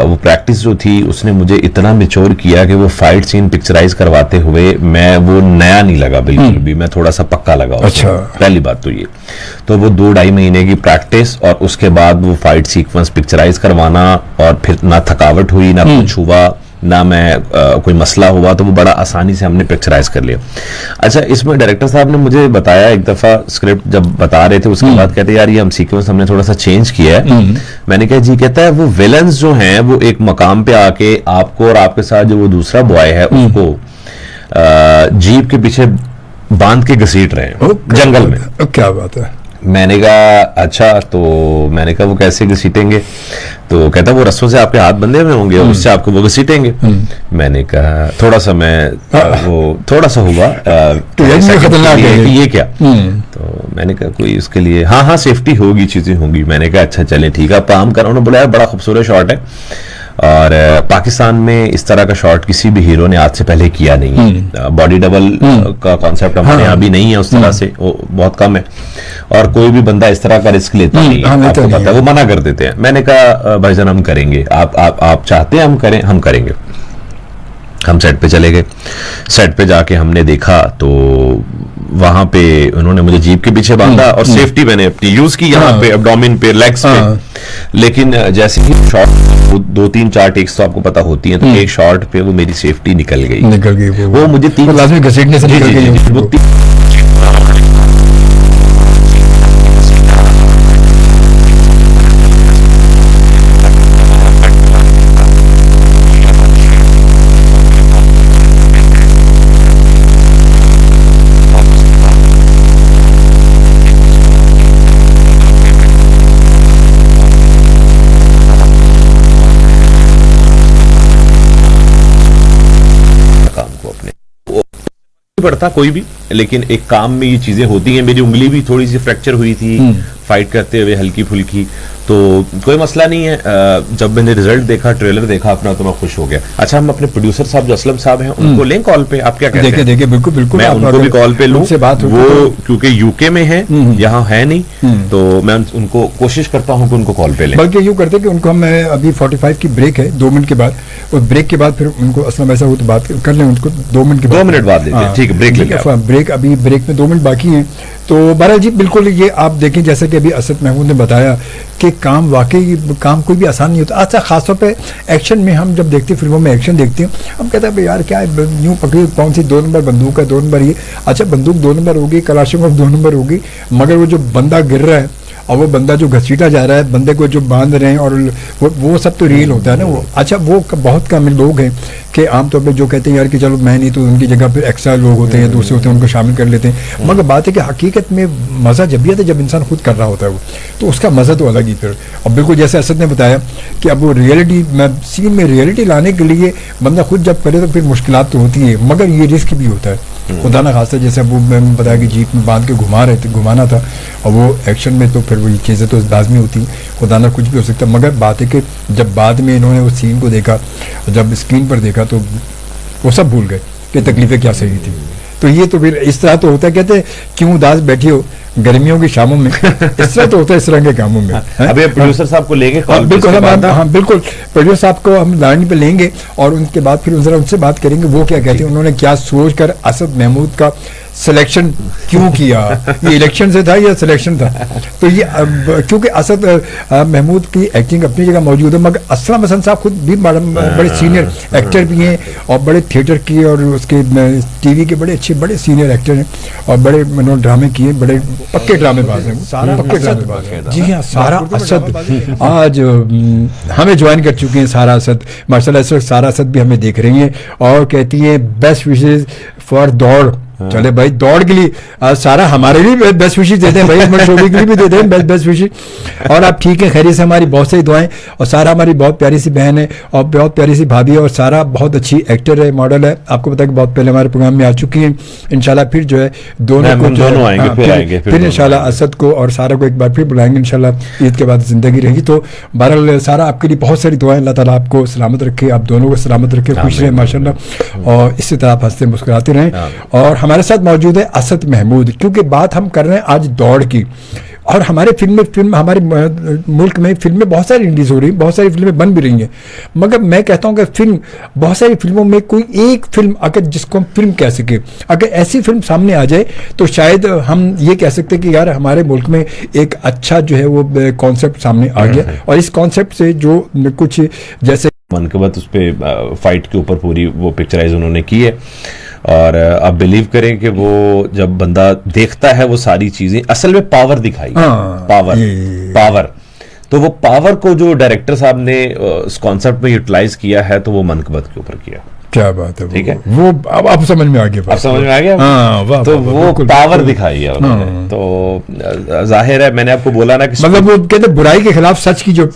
वो प्रैक्टिस जो थी उसने मुझे इतना मेच्योर किया कि वो फाइट सीन पिक्चराइज करवाते हुए मैं वो नया नहीं लगा बिल्कुल भी, मैं थोड़ा सा पक्का लगा। अच्छा, पहली बात तो ये, तो वो 2-2.5 महीने की प्रैक्टिस और उसके बाद वो फाइट सीक्वेंस पिक्चराइज करवाना, और फिर ना थकावट हुई, ना कुछ हुआ, ना मैं कोई मसला हुआ, तो वो बड़ा आसानी से हमने पिक्चराइज कर लिया। अच्छा, इसमें डायरेक्टर साहब ने मुझे बताया एक दफा, स्क्रिप्ट जब बता रहे थे उसके बाद कहते यार ये हम सीक्वेंस हमने थोड़ा सा चेंज किया है। मैंने कहा जी, कहता है वो विलन्स जो हैं वो एक मकाम पे आके आपको और आपके साथ जो वो दूसरा बॉय है उसको जीप के पीछे बांध के घसीट रहे हैं जंगल में। क्या बात है। मैंने कहा अच्छा, तो मैंने कहा वो कैसे घसीटेंगे? तो कहता वो रस्सों से आपके हाथ बंधे हुए होंगे और उससे आपको वो घसीटेंगे। मैंने कहा थोड़ा सा मैं वो थोड़ा सा हुआ तो ये क्या? तो मैंने कहा कोई उसके लिए हाँ सेफ्टी होगी, चीजें होंगी। मैंने कहा अच्छा चले ठीक है, काम करो। उन्होंने बोला बड़ा खूबसूरत शॉट है, और पाकिस्तान में इस तरह का शॉट किसी भी हीरो ने आज से पहले किया नहीं है। बॉडी डबल का कॉन्सेप्ट हमारे यहाँ भी नहीं है उस तरह से, वो बहुत कम है, और कोई भी बंदा इस तरह का रिस्क लेता नहीं है, आपको पता है, वो मना कर देते हैं। मैंने कहा भाईजान हम करेंगे, आप चाहते हैं हम करेंगे। हम सेट पे चले गए। सेट पे जाके हमने देखा तो वहां पे उन्होंने मुझे जीप के पीछे बांधा और सेफ्टी मैंने अपनी यूज की यहाँ पे, एब्डोमेन पे, लेग्स पे। लेकिन जैसे ही शॉट 2-3-4 टेक्स तो आपको पता होती है, तो एक शॉट पे वो मेरी सेफ्टी निकल गई। वो मुझे 3 लाजमी घसीटने से निकल गई। पड़ता कोई भी, लेकिन एक काम में ये चीजें होती हैं। मेरी उंगली भी थोड़ी सी फ्रैक्चर हुई थी फाइट करते हुए, हल्की फुल्की, तो कोई मसला नहीं है। जब मैंने रिजल्ट देखा, ट्रेलर देखा अपना, तो मैं खुश हो गया। अच्छा, हम अपने प्रोड्यूसर साहब जो असलम साहब हैं उनको लें कॉल पे? आप क्या कहते हैं? देखिए बिल्कुल मैं उनको भी कॉल पे लूं, वो क्योंकि यूके में है, यहाँ है नहीं, तो मैं उनको कोशिश करता हूँ कि उनको कॉल पे लें। बल्कि यूँ करते कि उनको हम अभी 45 की ब्रेक है, 2 मिनट के बाद, और ब्रेक के बाद फिर उनको असलम ऐसा हो तो बात कर लें उनको 2 मिनट के बाद। 2 मिनट बाद लेते हैं, ठीक है, ब्रेक लेंगे। ब्रेक अभी ब्रेक में 2 मिनट बाकी हैं। तो बहरहाल जी बिल्कुल ये आप देखें, जैसे कि अभी असद महमूद ने बताया कि काम वाकई काम कोई भी आसान नहीं होता। अच्छा, खासतौर पे एक्शन में हम जब देखते हैं, फिल्मों में एक्शन देखते हैं, हम कहते हैं यार क्या यूँ पकड़ी, कौन सी 2 नंबर बंदूक है, 2 नंबर ये। अच्छा, बंदूक 2 नंबर होगी, कलाशनिकोव 2 नंबर होगी, मगर वो जो बंदा गिर रहा है और वो बंदा जो घसीटा जा रहा है, बंदे को जो बांध रहे हैं, और वो सब तो रियल होता है ना वो। अच्छा, वो बहुत कम लोग हैं कि आमतौर पे जो कहते हैं यार कि चलो मैं नहीं तो उनकी जगह फिर एक्स्ट्रा लोग होते हैं, दूसरे होते हैं, उनको शामिल कर लेते हैं। मगर बात है कि हकीकत में मज़ा जब भी आता है जब इंसान खुद कर रहा होता है वो, तो उसका मज़ा तो अलग ही फिर। और बिल्कुल जैसे असद ने बताया कि अब वो रियलिटी सीन में रियलिटी लाने के लिए बंदा खुद जब करे तो फिर मुश्किलात तो होती है, मगर ये रिस्क भी होता है। खुदा ना खासा जैसे वो मैंने बताया कि जीप में बांध के घुमाना था, और वो एक्शन में तो फिर वो चीज़ें तो लाजमी होती हैं, खुदा ना कुछ भी हो सकता है। मगर बात है कि जब बाद में इन्होंने उस सीन को देखा, जब स्क्रीन पर देखा, तो वो सब भूल गए कि तकलीफें क्या सही थी। तो ये तो फिर इस तरह तो होता है, कहते हैं क्यों उदास बैठी हो गर्मियों की शामों में, इस तरह तो होता है इस तरह के कामों में। अभी प्रोड्यूसर साहब को लेंगे कॉल? बिल्कुल, हाँ बिल्कुल, प्रोड्यूसर साहब को हम लाइन पे लेंगे और उनके बाद फिर उनसे बात करेंगे वो क्या कहते हैं, उन्होंने क्या सोच कर असद महमूद का सिलेक्शन क्यों किया, ये इलेक्शन से था या सिलेक्शन था। तो ये क्योंकि असद महमूद की एक्टिंग अपनी जगह मौजूद है, मगर असलम हसन साहब खुद भी बड़े सीनियर एक्टर भी हैं, और बड़े थिएटर की और उसके टीवी के बड़े अच्छे बड़े सीनियर एक्टर हैं, और बड़े उन्होंने ड्रामे किए, बड़े पक्के ड्रामेबाज हैं, सारा पक्के ड्रामेबाज हैं। जी हाँ, सारा असद आज हमें ज्वाइन कर चुके हैं। सारा असद माशाल्लाह, इस वक्त सारा असद भी हमें देख रही हैं और कहती है बेस्ट विशेज फॉर दौड़। चले भाई, दौड़ के लिए सारा हमारे लिए बेस्ट विशेष देते हैं भाई, हमारे शोबी के लिए भी देते हैं बेस्ट विशेष। और आप ठीक है, खैरियत से, हमारी बहुत सारी दुआएं। और सारा हमारी बहुत प्यारी सी बहन है और बहुत प्यारी सी भाभी है, और सारा बहुत अच्छी एक्टर है, मॉडल है। आपको पता है कि बहुत पहले हमारे प्रोग्राम में आ चुकी हैं। इंशाल्लाह फिर जो है दोनों को आएंगे, फिर इंशाल्लाह असद को और सारा को एक बार फिर बुलाएंगे इंशाल्लाह, ईद के बाद जिंदगी रहेगी। तो बहरहाल सारा आपके लिए बहुत सारी दुआएं, अल्लाह ताला आपको सलामत रखे, आप दोनों को सलामत रखे, खुश रहे माशाल्लाह, और इसी तरह आप हंसते मुस्कुराते रहें। और हमारे साथ मौजूद है असद महमूद, क्योंकि बात हम कर रहे हैं आज दौड़ की। और हमारे हमारे मुल्क में फिल्में बहुत सारी रिलीज हो रही हैं, बहुत सारी फिल्में बन भी रही हैं, मगर मैं कहता हूँ कि फिल्म, बहुत सारी फिल्मों में कोई एक फिल्म अगर जिसको हम फिल्म कह सके, अगर ऐसी फिल्म सामने आ जाए तो शायद हम ये कह सकते कि यार हमारे मुल्क में एक अच्छा जो है वो कॉन्सेप्ट सामने आ गया, और इस कॉन्सेप्ट से जो कुछ जैसे मनकबत उस पर फाइट के ऊपर पूरी वो पिक्चराइज उन्होंने की है, और आप बिलीव करें कि वो जब बंदा देखता है वो सारी चीजें असल में पावर दिखाई, पावर तो वो पावर को जो डायरेक्टर साहब ने उस कॉन्सेप्ट में यूटिलाइज किया है तो वो मनकबत के ऊपर किया। क्या बात है, ठीक है, वो अब समझ में आ गया, अब समझ में आ गया। हाँ, तो वो पावर दिखाई है उन्होंने। तो जाहिर है, मैंने आपको बोला ना कि मतलब वो कहते बुराई के खिलाफ सच की जो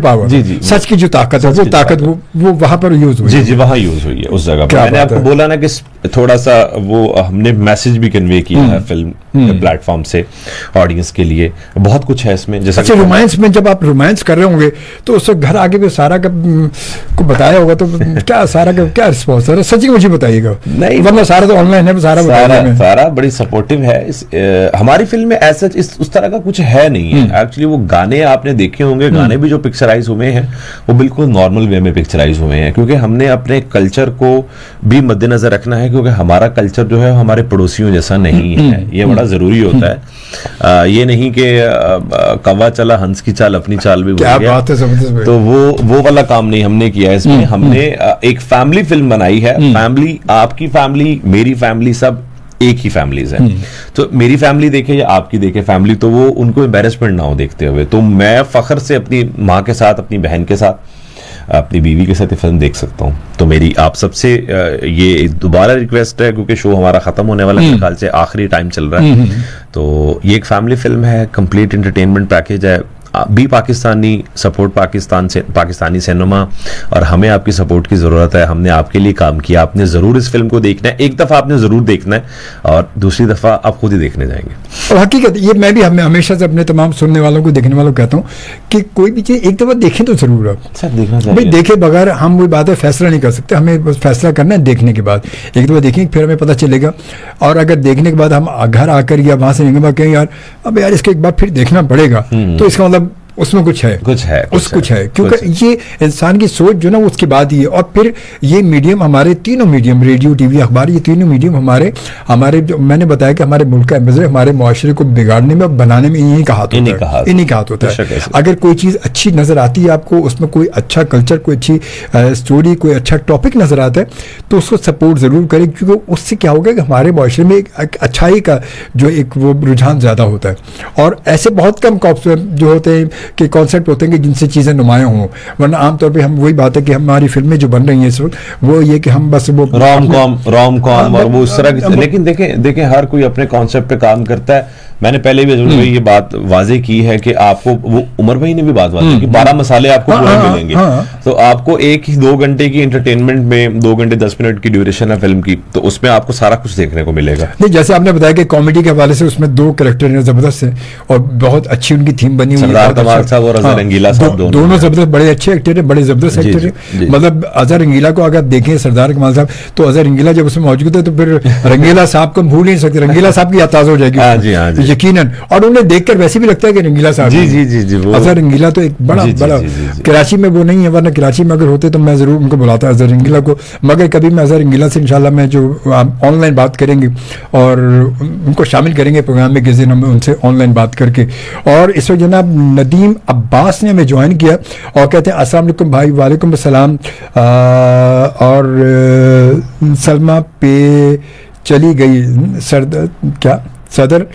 पावर, जी जी, सच की जो ताकत है, वो ताकत वो वहां पर यूज हुई। जी जी, वहां यूज हुई है उस जगह पर। मैंने आपको बोला ना कि थोड़ा सा वो हमने मैसेज भी कन्वे किया है फिल्म प्लेटफॉर्म से ऑडियंस के लिए, बहुत कुछ है इसमें। जैसे अच्छा, रोमांस में जब आप रोमांस कर रहे होंगे तो उस घर आगे भी सारा को बताया होगा, तो क्या सारा का क्या रिस्पॉन्स है, सच्ची मुझे बताइएगा। नहीं, वरना सारा तो ऑनलाइन है, सारा बड़ी सपोर्टिव है। हमारी फिल्म में ऐसा उस तरह का कुछ है नहीं है एक्चुअली। वो गाने आपने देखे होंगे, गाने भी जो पिक्चराइज हुए हैं वो बिल्कुल नॉर्मल वे में पिक्चराइज हुए हैं, क्योंकि हमने अपने कल्चर को भी मद्देनजर रखना है, क्योंकि हमारा कल्चर जो है हमारे पड़ोसियों जैसा नहीं है, ये बड़ा जरूरी होता है। ये नहीं कि कौवा चला हंस की चाल अपनी चाल भी भूल गया, तो वो वाला काम नहीं हमने किया। इसमें हमने एक फैमिली फिल्म बनाई है। फैमिली, आपकी फैमिली, मेरी फैमिली, सब एक ही फैमिलीज है। तो मेरी फैमिली देखे या आपकी देखे फैमिली, तो वो उनको एम्बैरेसमेंट ना हो देखते हुए, तो मैं फख्र से अपनी माँ के साथ, अपनी बहन के साथ, अपनी बीवी के साथ ये फिल्म देख सकता हूँ। तो मेरी आप सबसे ये दोबारा रिक्वेस्ट है, क्योंकि शो हमारा खत्म होने वाला है, ख्याल से आखिरी टाइम चल रहा है, तो ये एक फैमिली फिल्म है, कंप्लीट एंटरटेनमेंट पैकेज है। बी पाकिस्तानी, सपोर्ट पाकिस्तान से, पाकिस्तानी सिनेमा, और हमें आपकी सपोर्ट की जरूरत है। हमने आपके लिए काम किया, आपने जरूर इस फिल्म को देखना है, एक दफा आपने जरूर देखना है, और दूसरी दफा आप खुद ही देखने जाएंगे। और हकीकत ये मैं भी हमेशा से अपने तमाम सुनने वालों को, देखने वालों को कहता हूँ कि कोई भी चीज एक दफा देखें तो जरूर आप देखना चाहिए। भाई देखे बगैर हम वही बात है फैसला नहीं कर सकते, हमें बस फैसला करना है देखने के बाद। एक दफा देखेंगे फिर हमें पता चलेगा, और अगर देखने के बाद हम घर आकर या वहां से निकल कहें यार अब यार इसको एक बार फिर देखना पड़ेगा, तो इसका मतलब उसमें कुछ है, कुछ है, क्योंकि ये इंसान की सोच जो ना उसके बाद ही है। और फिर ये मीडियम, हमारे तीनों मीडियम, रेडियो, टीवी, अखबार, ये तीनों मीडियम हमारे जो मैंने बताया कि हमारे मुल्क का एम्बेसडर, हमारे मुआशरे को बिगाड़ने में, बनाने में इन्हीं का हाथ होता है। अगर कोई चीज़ अच्छी नजर आती है आपको, उसमें कोई अच्छा कल्चर, कोई अच्छी स्टोरी, कोई अच्छा टॉपिक नजर आता है, तो उसको सपोर्ट जरूर करें, क्योंकि उससे क्या होगा कि हमारे मुआशरे में एक अच्छाई का जो एक वो रुझान ज़्यादा होता है। और ऐसे बहुत कम जो होते हैं कि कॉन्सेप्ट होते हैं कि जिनसे चीज़ें नुमायां हों, वरना आमतौर पे हम वही बात है कि हमारी फिल्में जो बन रही हैं इस वक्त, वो ये कि हम बस वो रोम कॉम और वो उस तरह की, लेकिन देखें हर कोई अपने कॉन्सेप्ट पे काम करता है। मैंने पहले भी जरूर ये बात वाजे की है कि आपको, वो उमर भाई ने भी बात वाजे की, 12 मसाले आपको पूरे मिलेंगे, तो आपको एक ही 2 घंटे की एंटरटेनमेंट में, 2 घंटे 10 मिनट की ड्यूरेशन है फिल्म की, तो उसमें आपको सारा कुछ देखने को मिलेगा। नहीं, जैसे आपने बताया कि कॉमेडी के हवाले से उसमें 2 कैरेक्टर हैं जबरदस्त है, और बहुत अच्छी उनकी थीम बनी हुई है। सरदार कमाल साहब और अजहर रंगीला साहब दोनों जबरदस्त, बड़े अच्छे एक्टर है, बड़े जबरदस्त एक्टर है। मतलब अजहर रंगीला को अगर देखें, सरदार कमाल साहब, तो अजहर रंगीला जब उसमें मौजूद है तो फिर रंगीला साहब को भूल नहीं सकते, रंगीला साहब की याद ताज़ा हो जाएगी यकीनन। और उन्हें देखकर वैसे भी लगता है कि रंगीला साहब, जी, अजहर रंगीला तो एक बड़ा कराची में वो नहीं है, वरना कराची में अगर होते तो मैं जरूर उनको बुलाता अजहर रंगीला को। मगर कभी मैं अजहर रंगीला से इंशाल्लाह मैं जो ऑनलाइन बात करेंगे और उनको शामिल करेंगे प्रोग्राम में किसी दिन, हम उनसे ऑनलाइन बात करके। और इस वक्त जनाब नदीम अब्बास ने हमें ज्वाइन किया और कहते हैं अस्सलाम वालेकुम भाई। वालेकुम अस्सलाम। और सलमा पे चली गई सदर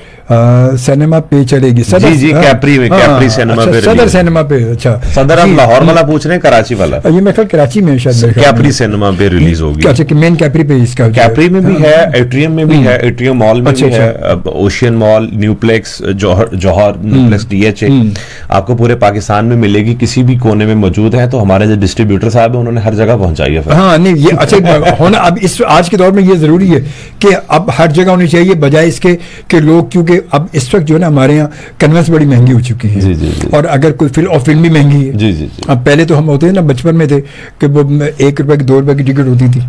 सिनेमा पे चलेगी, सदर जी कैप्री में, कैप्री सिनेमा पे, सदर सिनेमा पे। अच्छा, सदर आप लाहौर वाला पूछ रहे हैं, कराची वाला? ये मैं कराची में शायद कैप्री सिनेमा पे रिलीज होगी। अच्छा, कि मेन कैप्री पे इसका, कैप्री में भी है, एट्रियम में भी है, एट्रियम मॉल में भी है, ओशियन मॉल, न्यूप्लेक्स, जौहर न्यूप्लेक्स, DHA, आपको पूरे पाकिस्तान में मिलेगी, किसी भी कोने में मौजूद है। तो हमारे जो डिस्ट्रीब्यूटर साहब है उन्होंने हर जगह पहुंचाई है। हाँ, नहीं ये अच्छा होना, अब इस आज के दौर में ये जरूरी है कि अब हर जगह होनी चाहिए, बजाय इसके कि लोग, क्योंकि अब इस वक्त जो है ना हमारे यहाँ कन्वेंस बड़ी महंगी हो चुकी है। जी। और अगर कोई फिल्म भी महंगी है। जी। अब पहले तो हम होते हैं ना, बचपन में थे कि वो 1 रुपए की, 2 रुपए की टिकट होती थी,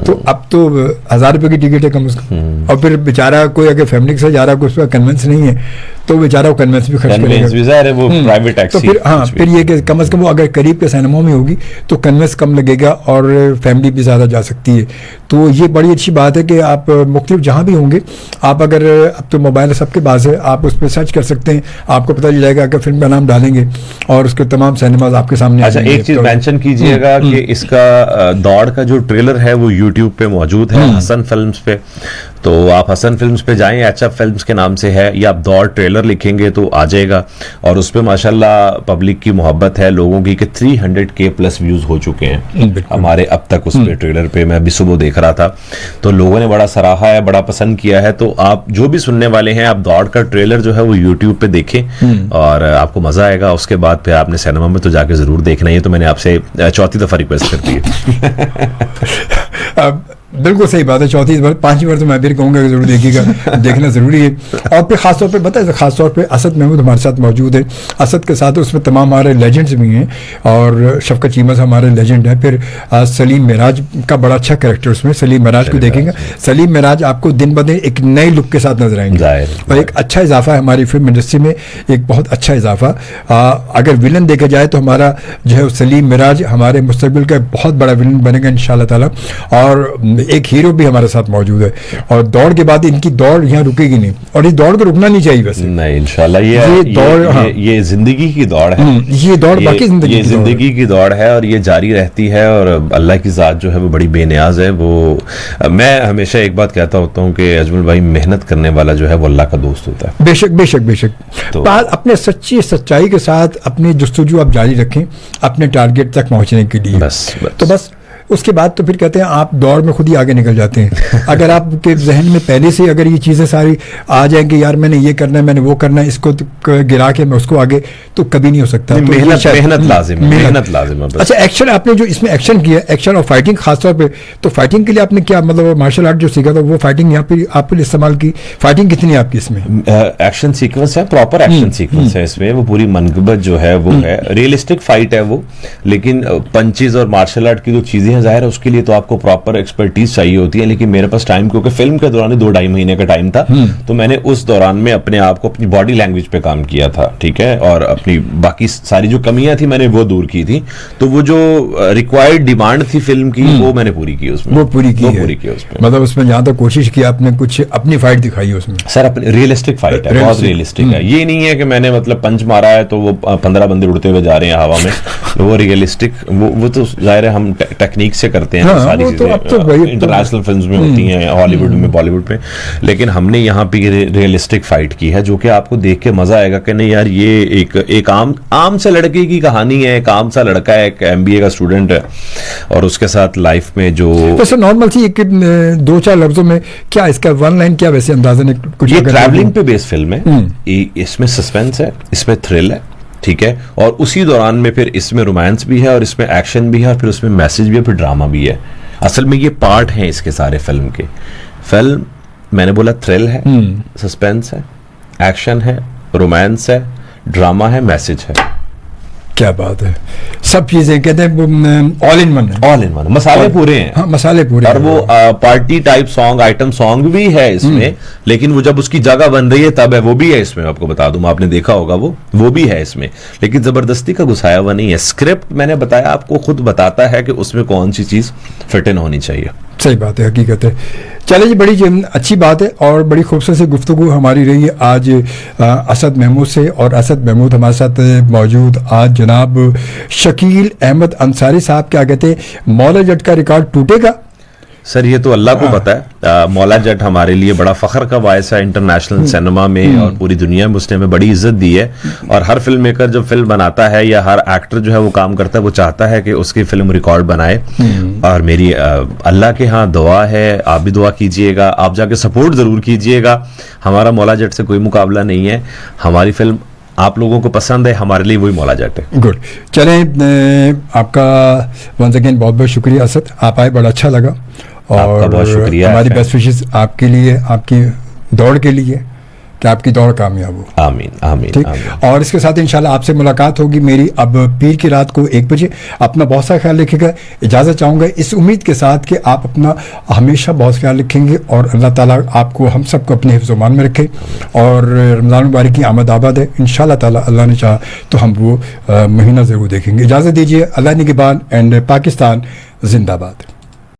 तो अब तो 1000 रुपए की टिकट है कम से कम। और फिर बेचारा कोई अगर फैमिली के साथ जा रहा है, कोई उसका कन्वेंस नहीं है, तो बेचारा वो कन्वेंस भी खर्च कन्वेंस भी ज़ाहिर है, वो प्राइवेट तो टैक्सी। फिर हाँ, फिर ये कि कम से कम वो अगर करीब के सिनेमा में होगी तो कन्वेंस कम लगेगा और फैमिली भी ज़्यादा जा सकती है। तो ये बड़ी अच्छी बात है कि आप मुख्तलिफ जहाँ भी होंगे, आप अगर अब तो मोबाइल सबके पास है, आप उस पर सर्च कर सकते हैं, आपको पता चल जाएगा कि फिल्म का नाम डालेंगे और उसके तमाम सिनेमाज आपके सामने आ अच्छा, जाएंगे। एक चीज मेंशन कीजिएगा कि इसका दौड़ का जो ट्रेलर है वो यूट्यूब पे मौजूद है, हसन फिल्म्स पे। तो आप हसन फिल्म्स पे जाएं, एचएफ फिल्म्स के नाम से है, या आप दौड़ ट्रेलर लिखेंगे तो आ जाएगा। और उस पे माशाल्लाह पब्लिक की मोहब्बत है लोगों की कि 300K प्लस व्यूज हो चुके हैं हमारे अब तक उस पे ट्रेलर पे। मैं अभी सुबह देख रहा था, तो लोगों ने बड़ा सराहा है, बड़ा पसंद किया है। तो आप जो भी सुनने वाले हैं, आप दौड़ का ट्रेलर जो है वो यूट्यूब पे देखें और आपको मजा आएगा। उसके बाद फिर आपने सिनेमा में तो जाके जरूर देखना। ये तो मैंने आपसे चौथी दफा रिक्वेस्ट कर दी है। बिल्कुल सही बात है, चौथी बार 5वीं बार तो मैं भी कहूँगा कि जरूर देखिएगा, देखना जरूरी है। और फिर खासतौर पे पता है, खासतौर पे असद महमूद हमारे साथ मौजूद है। असद के साथ उसमें तमाम हमारे लेजेंड्स भी हैं और शफकत चीमस हमारे लेजेंड है। फिर सलीम मिराज का बड़ा अच्छा कैरेक्टर उसमें, सलीम मिराज को देखेंगे। सलीम मिराज आपको दिन ब दिन एक नए लुक के साथ नजर आएंगे और एक अच्छा इजाफा है हमारी फिल्म इंडस्ट्री में, एक बहुत अच्छा इजाफा। अगर विलन देखा जाए तो हमारा जो है सलीम मिराज हमारे मुस्तकबिल का बहुत बड़ा विलन बनेगा इंशाल्लाह ताला। और एक हीरो भी हमारे साथ मौजूद है। और दौड़ के बाद इनकी दौड़ यहाँ रुकेगी नहीं, और इस दौड़ को रुकना नहीं चाहिए वैसे। नहीं, इंशाल्लाह ये दौड़ ये जिंदगी की दौड़ है। ये दौड़ बाकी जिंदगी की दौड़ है और ये जारी रहती है। और अल्लाह की जात जो है वो बड़ी बेनियाज है। वो मैं हमेशा एक बात कहता होता हूँ कि अजमल भाई, मेहनत करने वाला जो है वो अल्लाह का दोस्त होता है। बेशक बेशक बेशक। तो अपने सच्चाई के साथ अपनी जुस्तजू आप जारी रखें अपने टारगेट तक पहुंचने के लिए। बस उसके बाद तो फिर कहते हैं आप दौड़ में खुद ही आगे निकल जाते हैं। अगर आपके जहन में पहले से अगर ये चीज़ें सारी आ जाएंगी, यार मैंने ये करना है, मैंने वो करना है, इसको गिरा के मैं उसको आगे, तो कभी नहीं हो सकता। तो मेहनत लाजिम है। अच्छा, एक्शन आपने जो इसमें एक्शन किया, एक्शन और फाइटिंग खासतौर पे, तो फाइटिंग के लिए आपने क्या मतलब मार्शल आर्ट जो सीखा था वो फाइटिंग यहाँ पे आपने इस्तेमाल की? फाइटिंग कितनी है आपकी इसमें? एक्शन सीक्वेंस है, प्रॉपर एक्शन सीक्वेंस है इसमें। वो पूरी मनगबत जो है वो है, रियलिस्टिक फाइट है वो। लेकिन पंचेज और मार्शल आर्ट की जो चीजें हैं, जाहिर है उसके लिए तो आपको प्रॉपर एक्सपर्टीज चाहिए होती है। लेकिन मेरे पास टाइम, क्योंकि फिल्म के दौरान 2-2.5 महीने का टाइम था, तो मैंने उस दौरान में अपने आप को, अपनी बॉडी लैंग्वेज पे काम किया था, ठीक है। और अपनी बाकी सारी जो कमियां थी मैंने वो दूर की थी। तो वो जो रिक्वायर्ड डिमांड थी फिल्म की, वो मैंने पूरी की उसमें। वो पूरी की उसमें, मतलब उसमें जहां तक कोशिश की आपने, कुछ अपनी फाइट दिखाई है उसमें। सर अपनी रियलिस्टिक फाइट है, बहुत रियलिस्टिक है। ये नहीं है कि मैंने मतलब पंच मारा है तो वो 15 बंदे उड़ते हुए जा रहे हैं हवा में। वो रियलिस्टिक, वो तो जाहिर है हम टेक्निक से करते हैं सारी चीजें, इंटरनेशनल फिल्म्स में होती हैं, हॉलीवुड में, बॉलीवुड में। लेकिन हमने यहाँ पे रियलिस्टिक फाइट की है, जो कि आपको देख के मजा आएगा कि नहीं यार, ये एक आम से लड़के की कहानी है। एक आम सा लड़का है, एक MBA का स्टूडेंट है, और उसके साथ लाइफ में जो वैसे नॉर्मल सी 2-4 लफ्जों में क्या इसका वन लाइन क्या वैसे अंदाजन कुछ? ये ट्रैवलिंग पे बेस्ड फिल्म है। इसमें सस्पेंस है, इसमें थ्रिल है, ठीक है। और उसी दौरान में फिर इसमें रोमांस भी है, और इसमें एक्शन भी है, और फिर उसमें मैसेज भी है, फिर ड्रामा भी है। असल में ये पार्ट हैं इसके सारे फिल्म के। फिल्म मैंने बोला थ्रिल है, सस्पेंस है, एक्शन है, रोमांस है, ड्रामा है, मैसेज है। क्या बात है, सब चीजें कहते हैं ऑल इन वन, मसाले पूरे हैं। हाँ, मसाले पूरे। और वो party type song, item song भी है इसमें, लेकिन वो जब उसकी जगह बन रही है तब है, वो भी है इसमें। आपको बता दूं, आपने देखा होगा वो भी है इसमें, लेकिन जबरदस्ती का घुसाया हुआ नहीं है। स्क्रिप्ट मैंने बताया आपको, खुद बताता है कि उसमें कौन सी चीज फिट इन होनी चाहिए। सही बात है, हकीकत है। चले जी, बड़ी अच्छी बात है और बड़ी खूबसूरत सी गुफ्तगू हमारी रही है आज असद महमूद से। और असद महमूद हमारे साथ मौजूद आज जनाब शकील अहमद अंसारी साहब। क्या कहते हैं, मौला जट का रिकॉर्ड टूटेगा? सर ये तो अल्लाह को पता है। मौला जट हमारे लिए बड़ा फख्र का बायस है इंटरनेशनल सिनेमा में, और पूरी दुनिया में उसने हमें बड़ी इज्जत दी है। और हर फिल्म मेकर जब फिल्म बनाता है, या हर एक्टर जो है वो काम करता है, वो चाहता है कि उसकी फिल्म रिकॉर्ड बनाए। और मेरी अल्लाह के यहाँ दुआ है, आप भी दुआ कीजिएगा, आप जाके सपोर्ट जरूर कीजिएगा। हमारा मौला जट से कोई मुकाबला नहीं है। हमारी फिल्म आप लोगों को पसंद है, हमारे लिए वही मौला जट है। गुड। चलें, आपका वंस अगेन बहुत बहुत शुक्रिया असद, आप आए, बड़ा अच्छा लगा। और बहुत शुक्रिया, हमारी बेस्ट विशेस आपके लिए, आपकी दौड़ के लिए। कि आपकी दौड़ कामयाब हो। आमीन आमीन ठीक, आमीन। और इसके साथ इंशाल्लाह आपसे मुलाकात होगी मेरी अब पीर की रात को 1 बजे। अपना बहुत सा ख्याल रखिएगा, इजाज़त चाहूँगा इस उम्मीद के साथ कि आप अपना हमेशा बहुत ख्याल रखेंगे और अल्लाह ताला आपको हम सबको अपने हिफ्ज़-ओ-मान में रखे और रमज़ान मुबारक की आमद आबाद है। इंशाल्लाह ताला अल्लाह ने चाहा तो हम वो महीना ज़रूर देखेंगे। इजाज़त दीजिए, अल्लाह निगहबान एंड पाकिस्तान जिंदाबाद।